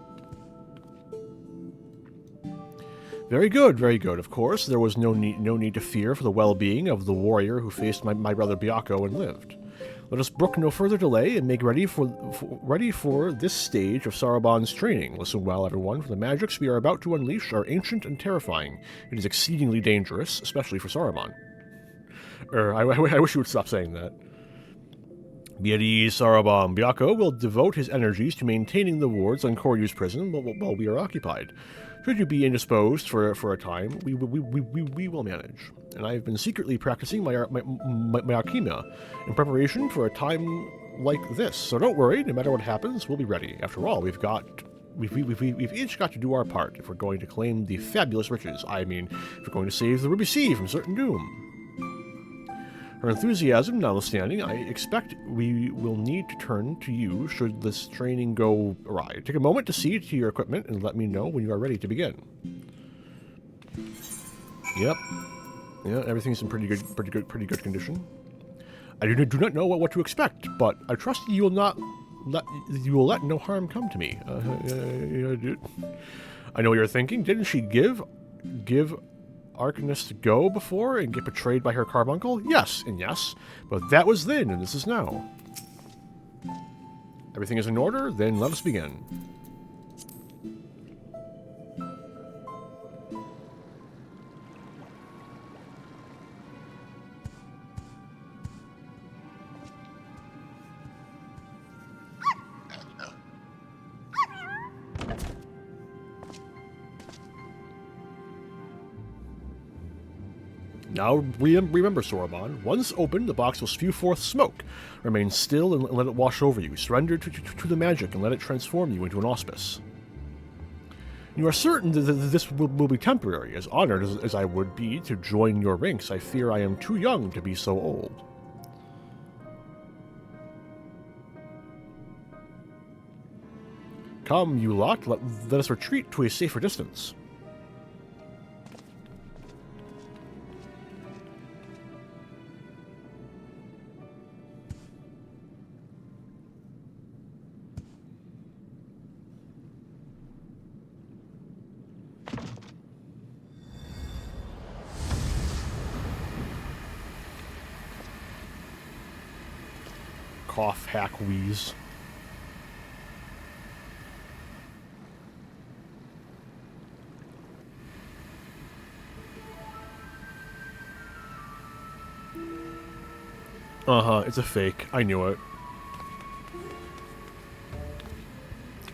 Very good, very good. Of course, there was no need to fear for the well-being of the warrior who faced my brother Byako and lived. Let us brook no further delay and make ready for this stage of Saraban's training. Listen well, everyone, for the magics we are about to unleash are ancient and terrifying. It is exceedingly dangerous, especially for Saraban. I wish you would stop saying that. Be at ease, Saraban. Byako will devote his energies to maintaining the wards on Koryu's prison while we are occupied. Should you be indisposed for a time, we will manage. And I have been secretly practicing my alchemia in preparation for a time like this. So don't worry, no matter what happens, we'll be ready. After all, we've got we've each got to do our part if we're going to claim the fabulous riches. I mean, if we're going to save the Ruby Sea from certain doom. Her enthusiasm notwithstanding, I expect we will need to turn to you should this training go awry. Take a moment to see to your equipment and let me know when you are ready to begin. Yep. Yeah, everything's in pretty good condition. I do not know what to expect, but I trust you will let no harm come to me. I know what you're thinking. Didn't she give Arcanus to go before and get betrayed by her carbuncle? Yes, and yes, but that was then, and this is now. Everything is in order, then let us begin. Now remember, Soroban, once opened, the box will spew forth smoke. Remain still and let it wash over you. Surrender to the magic and let it transform you into an auspice. You are certain that this will be temporary. As honored as I would be to join your ranks, I fear I am too young to be so old. Come, you lot, let us retreat to a safer distance. Cough, hack, wheeze. It's a fake. I knew it.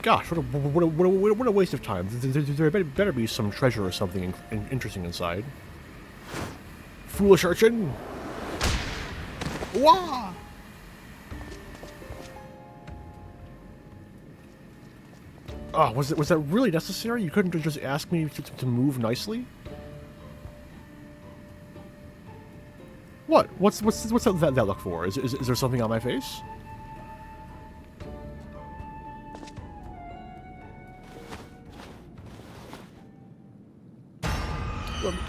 Gosh, what a waste of time. There better be some treasure or something interesting inside. Foolish urchin! Wah! Oh, was that really necessary? You couldn't just ask me to move nicely? What? What's that look for? Is there something on my face?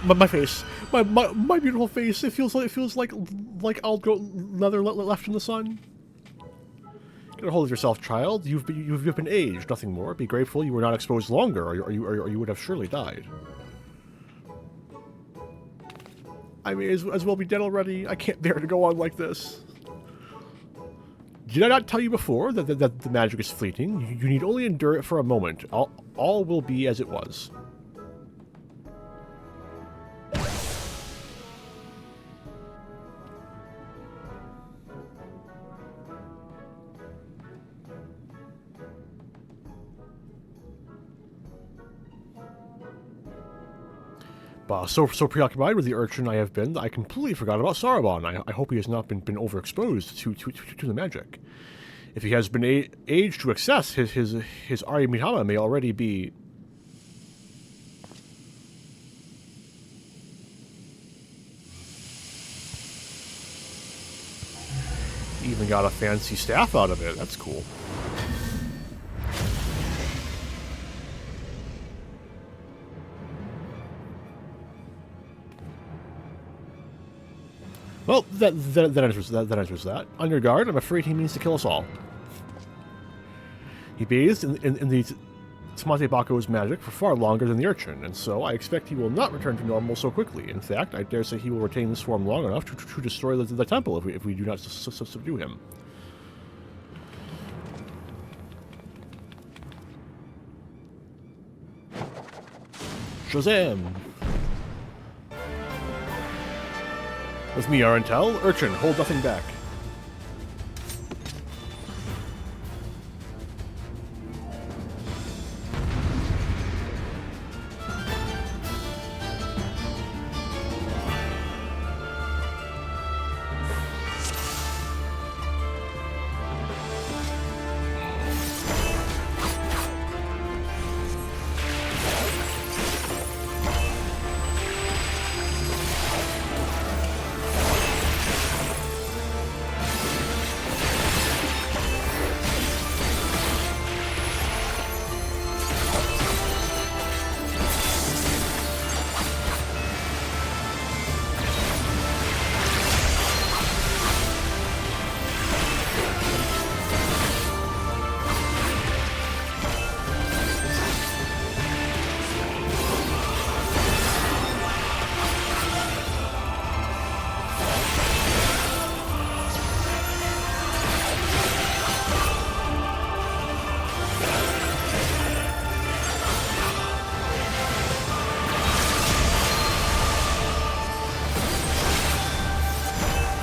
My face, my beautiful face. It feels like old goat leather left in the sun. Get a hold of yourself, child. You've been aged, nothing more. Be grateful you were not exposed longer, or you would have surely died. I may as well be dead already. I can't bear to go on like this. Did I not tell you before that the magic is fleeting? You need only endure it for a moment. All will be as it was. So preoccupied with the urchin I have been, I completely forgot about Soroban. I hope he has not been overexposed to the magic. If he has been aged to excess, his Ari Mitama may already be... Even got a fancy staff out of it. That's cool. Well, that answers that. On your guard, I'm afraid he means to kill us all. He bathed in the Tamate Bako's magic for far longer than the urchin, and so I expect he will not return to normal so quickly. In fact, I dare say he will retain this form long enough to destroy the temple if we do not subdue him. Shazam! With me, Arentel. Urchin, hold nothing back.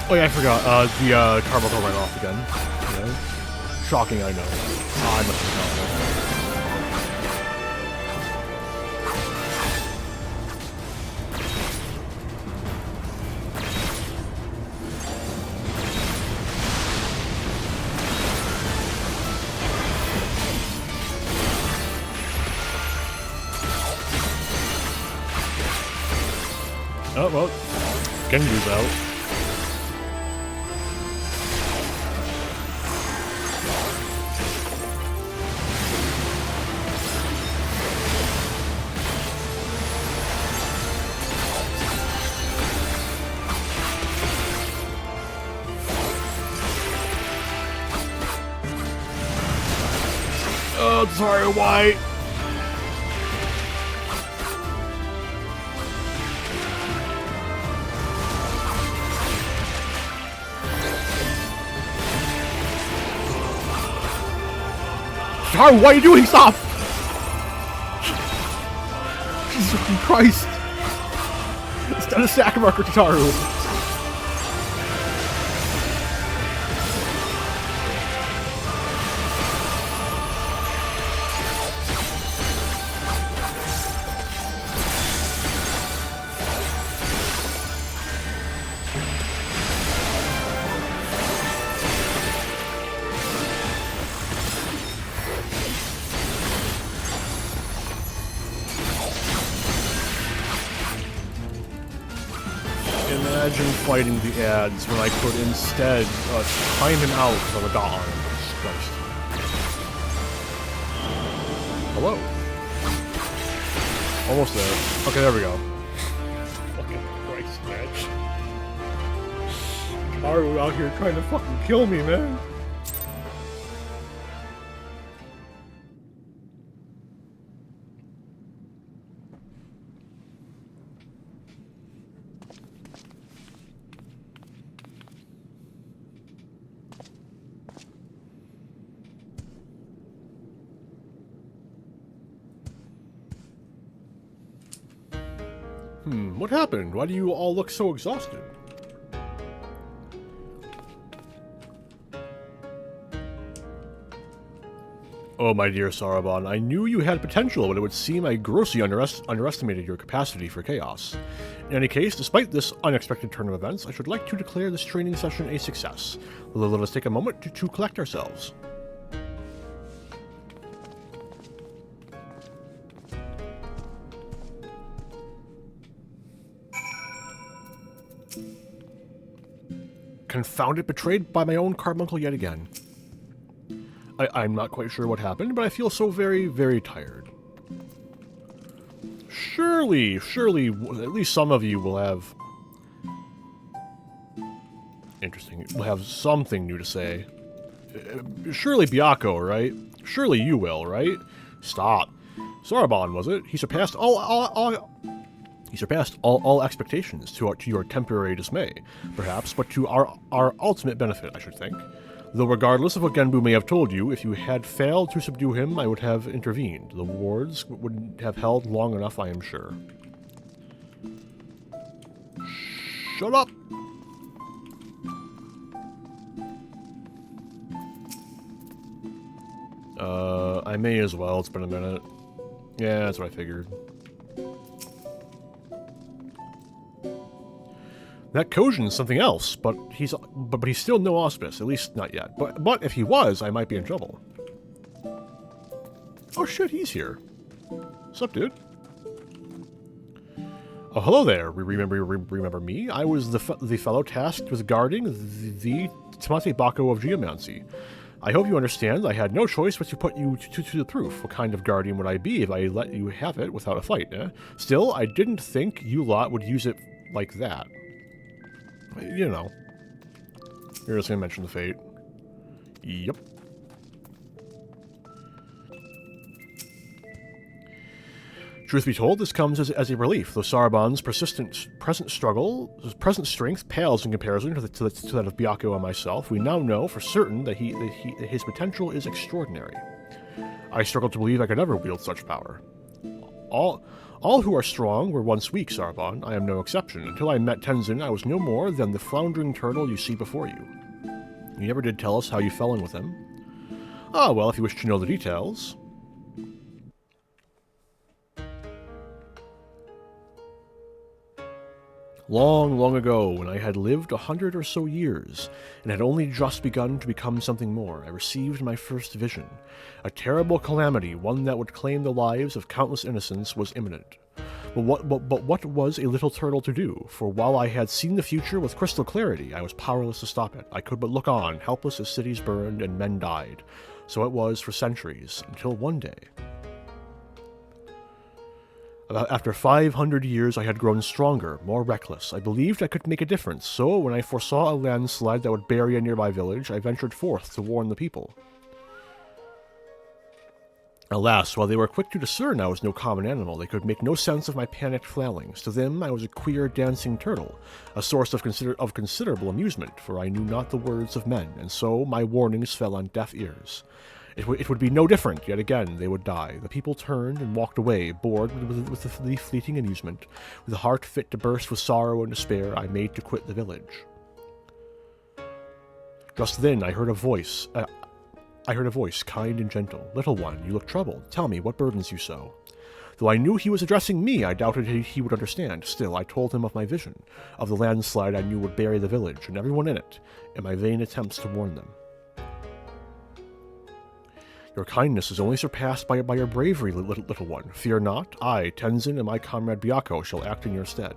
Oh yeah, I forgot. The carbuncle ran off again. Yeah. Shocking, I know. I must have known. Oh, well, Genju's out. Oh, sorry, White. Taru, what are you doing? Stop! Jesus fucking Christ! It's not a stack marker, Taru. Imagine fighting the ads when I could instead time him out with a dot on him. Jesus Christ. Hello? Almost there. Okay, there we go. Fucking Christ, man. Taru out here trying to fucking kill me, man. What happened? Why do you all look so exhausted? Oh, my dear Sarabon, I knew you had potential, but it would seem I grossly underestimated your capacity for chaos. In any case, despite this unexpected turn of events, I should like to declare this training session a success. Let us take a moment to collect ourselves. Confounded, betrayed by my own carbuncle yet again. I'm not quite sure what happened, but I feel so very, very tired. Surely, at least some of you will have... Interesting, will have something new to say. Surely Byakko, right? Surely you will, right? Stop. Sarabon, was it? He surpassed all expectations to your temporary dismay, perhaps, but to our ultimate benefit, I should think. Though regardless of what Genbu may have told you, if you had failed to subdue him, I would have intervened. The wards wouldn't have held long enough, I am sure. Shut up! I may as well, it's been a minute. Yeah, that's what I figured. That Kojin's something else, but he's still no auspice, at least not yet. But if he was, I might be in trouble. Oh shit, he's here. What's up, dude? Oh, hello there. Remember me? I was the fellow tasked with guarding the Tamate Bako of Geomancy. I hope you understand I had no choice but to put you to the proof. What kind of guardian would I be if I let you have it without a fight, eh? Still, I didn't think you lot would use it like that. You know. You're just gonna mention the fate. Yep. Truth be told, this comes as a relief, though Sarabon's present strength pales in comparison to that of Byakko and myself. We now know for certain that his potential is extraordinary. I struggle to believe I could ever wield such power. All who are strong were once weak, Sarban. I am no exception. Until I met Tenzin, I was no more than the floundering turtle you see before you. You never did tell us how you fell in with him. Ah, well, if you wish to know the details. Long, long ago, when I had lived 100 or so years, and had only just begun to become something more, I received my first vision. A terrible calamity, one that would claim the lives of countless innocents, was imminent. But what was a little turtle to do? For while I had seen the future with crystal clarity, I was powerless to stop it. I could but look on, helpless as cities burned and men died. So it was for centuries, until one day. After 500 years, I had grown stronger, more reckless. I believed I could make a difference, so when I foresaw a landslide that would bury a nearby village, I ventured forth to warn the people. Alas, while they were quick to discern I was no common animal, they could make no sense of my panicked flailings. To them, I was a queer dancing turtle, a source of considerable amusement, for I knew not the words of men, and so my warnings fell on deaf ears. It would be no different, yet again they would die. The people turned and walked away, bored with the fleeting amusement. With a heart fit to burst with sorrow and despair, I made to quit the village. Just then I heard a voice, kind and gentle. Little one, you look troubled. Tell me, what burdens you so? Though I knew he was addressing me, I doubted he would understand. Still, I told him of my vision, of the landslide I knew would bury the village, and everyone in it, in my vain attempts to warn them. Your kindness is only surpassed by your bravery, little one. Fear not. I, Tenzin, and my comrade Byakko shall act in your stead.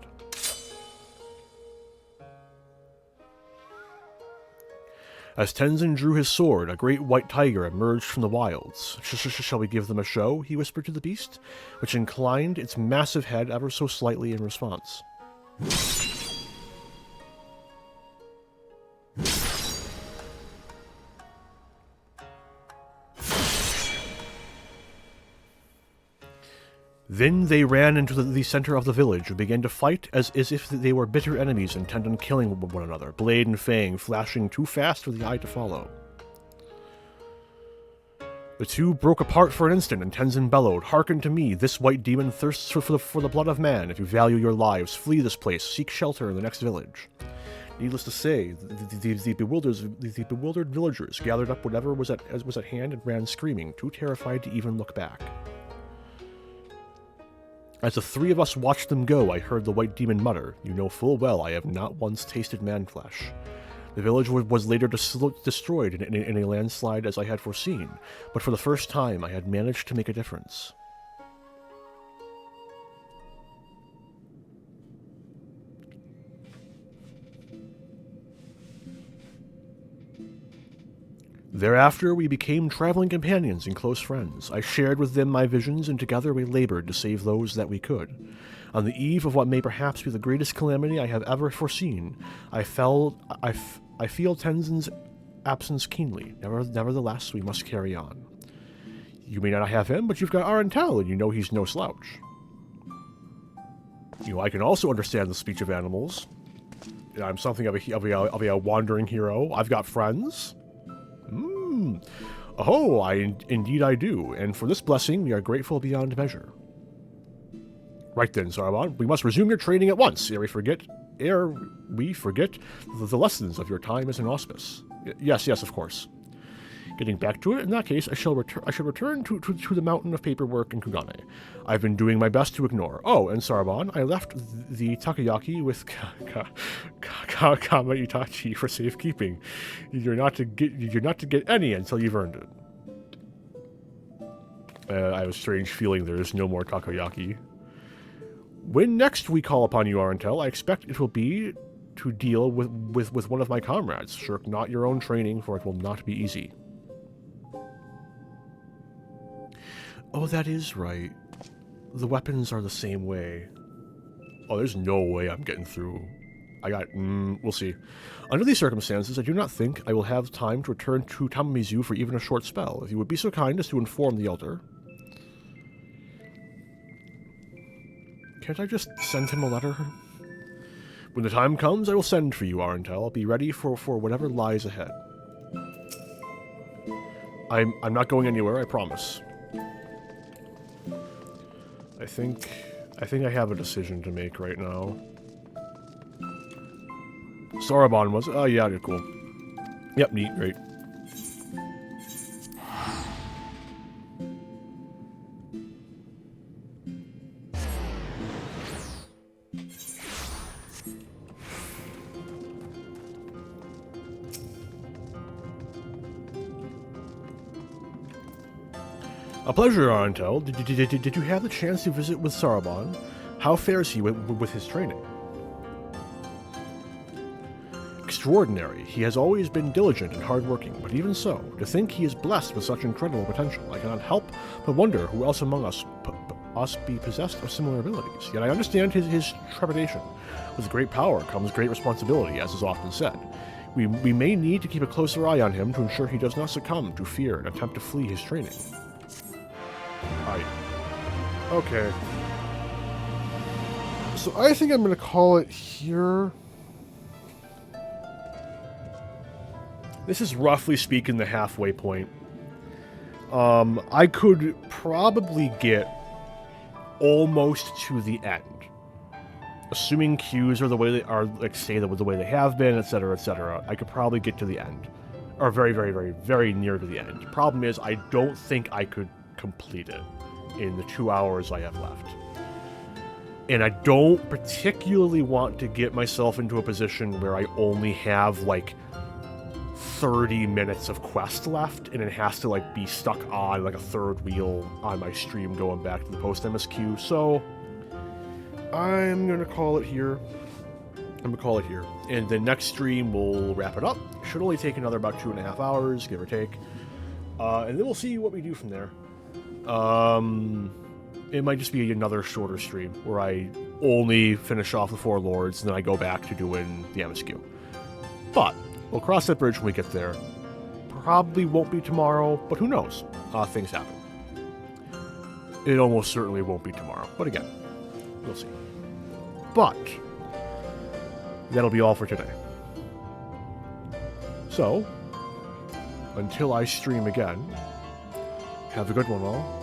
As Tenzin drew his sword, a great white tiger emerged from the wilds. Shall we give them a show? He whispered to the beast, which inclined its massive head ever so slightly in response. Then they ran into the center of the village and began to fight as if they were bitter enemies intent on killing one another, blade and fang flashing too fast for the eye to follow. The two broke apart for an instant, and Tenzin bellowed, "Hearken to me, this white demon thirsts for the blood of man. If you value your lives, flee this place, seek shelter in the next village." Needless to say, the bewildered villagers gathered up whatever was at hand and ran screaming, too terrified to even look back. As the three of us watched them go, I heard the white demon mutter, "You know full well I have not once tasted man-flesh." The village was later destroyed in a landslide as I had foreseen, but for the first time I had managed to make a difference. Thereafter, we became traveling companions and close friends. I shared with them my visions, and together we labored to save those that we could. On the eve of what may perhaps be the greatest calamity I have ever foreseen, I feel Tenzin's absence keenly. Nevertheless, we must carry on. You may not have him, but you've got Arentel, and you know he's no slouch. I can also understand the speech of animals. I'm something of a wandering hero. I've got friends. Oh, indeed I do, and for this blessing we are grateful beyond measure. Right then, Sarban, we must resume your training at once, ere we forget the lessons of your time as an auspice. Yes, of course. Getting back to it, in that case, I should return to the mountain of paperwork in Kugane. I've been doing my best to ignore. Oh, and Sarban, I left the takoyaki with Kama Itachi for safekeeping. You're not to get any until you've earned it. I have a strange feeling there is no more takoyaki. When next we call upon you, Arentel, I expect it will be to deal with one of my comrades. Shirk not your own training, for it will not be easy. Oh, that is right. The weapons are the same way. Oh, there's no way I'm getting through. We'll see. Under these circumstances, I do not think I will have time to return to Tamamizu for even a short spell. If you would be so kind as to inform the Elder. Can't I just send him a letter? When the time comes, I will send for you, Arentel. Be ready for whatever lies ahead. I'm not going anywhere, I promise. I think I have a decision to make right now. Sarabon was... Oh, yeah, cool. Yep, neat, great. A pleasure, Arantel. Did you have the chance to visit with Sarabon? How fares he with his training? Extraordinary. He has always been diligent and hardworking, but even so, to think he is blessed with such incredible potential, I cannot help but wonder who else among us be possessed of similar abilities. Yet I understand his trepidation. With great power comes great responsibility, as is often said. We may need to keep a closer eye on him to ensure he does not succumb to fear and attempt to flee his training. Right. Okay. So I think I'm going to call it here. This is roughly speaking the halfway point. I could probably get almost to the end. Assuming queues are the way they are, like, stay the way they have been, etc., etc., I could probably get to the end. Or very, very, very, very near to the end. Problem is, I don't think I could complete it in the 2 hours I have left. And I don't particularly want to get myself into a position where I only have, like, 30 minutes of quest left, and it has to, like, be stuck on, like, a third wheel on my stream going back to the post-MSQ, so I'm gonna call it here. And the next stream will wrap it up. Should only take another about 2.5 hours, give or take. And then we'll see what we do from there. It might just be another shorter stream, where I only finish off the 4 lords, and then I go back to doing the MSQ. But we'll cross that bridge when we get there. Probably won't be tomorrow, but who knows? Things happen. It almost certainly won't be tomorrow, but again, we'll see. But that'll be all for today. So, until I stream again, have a good one all.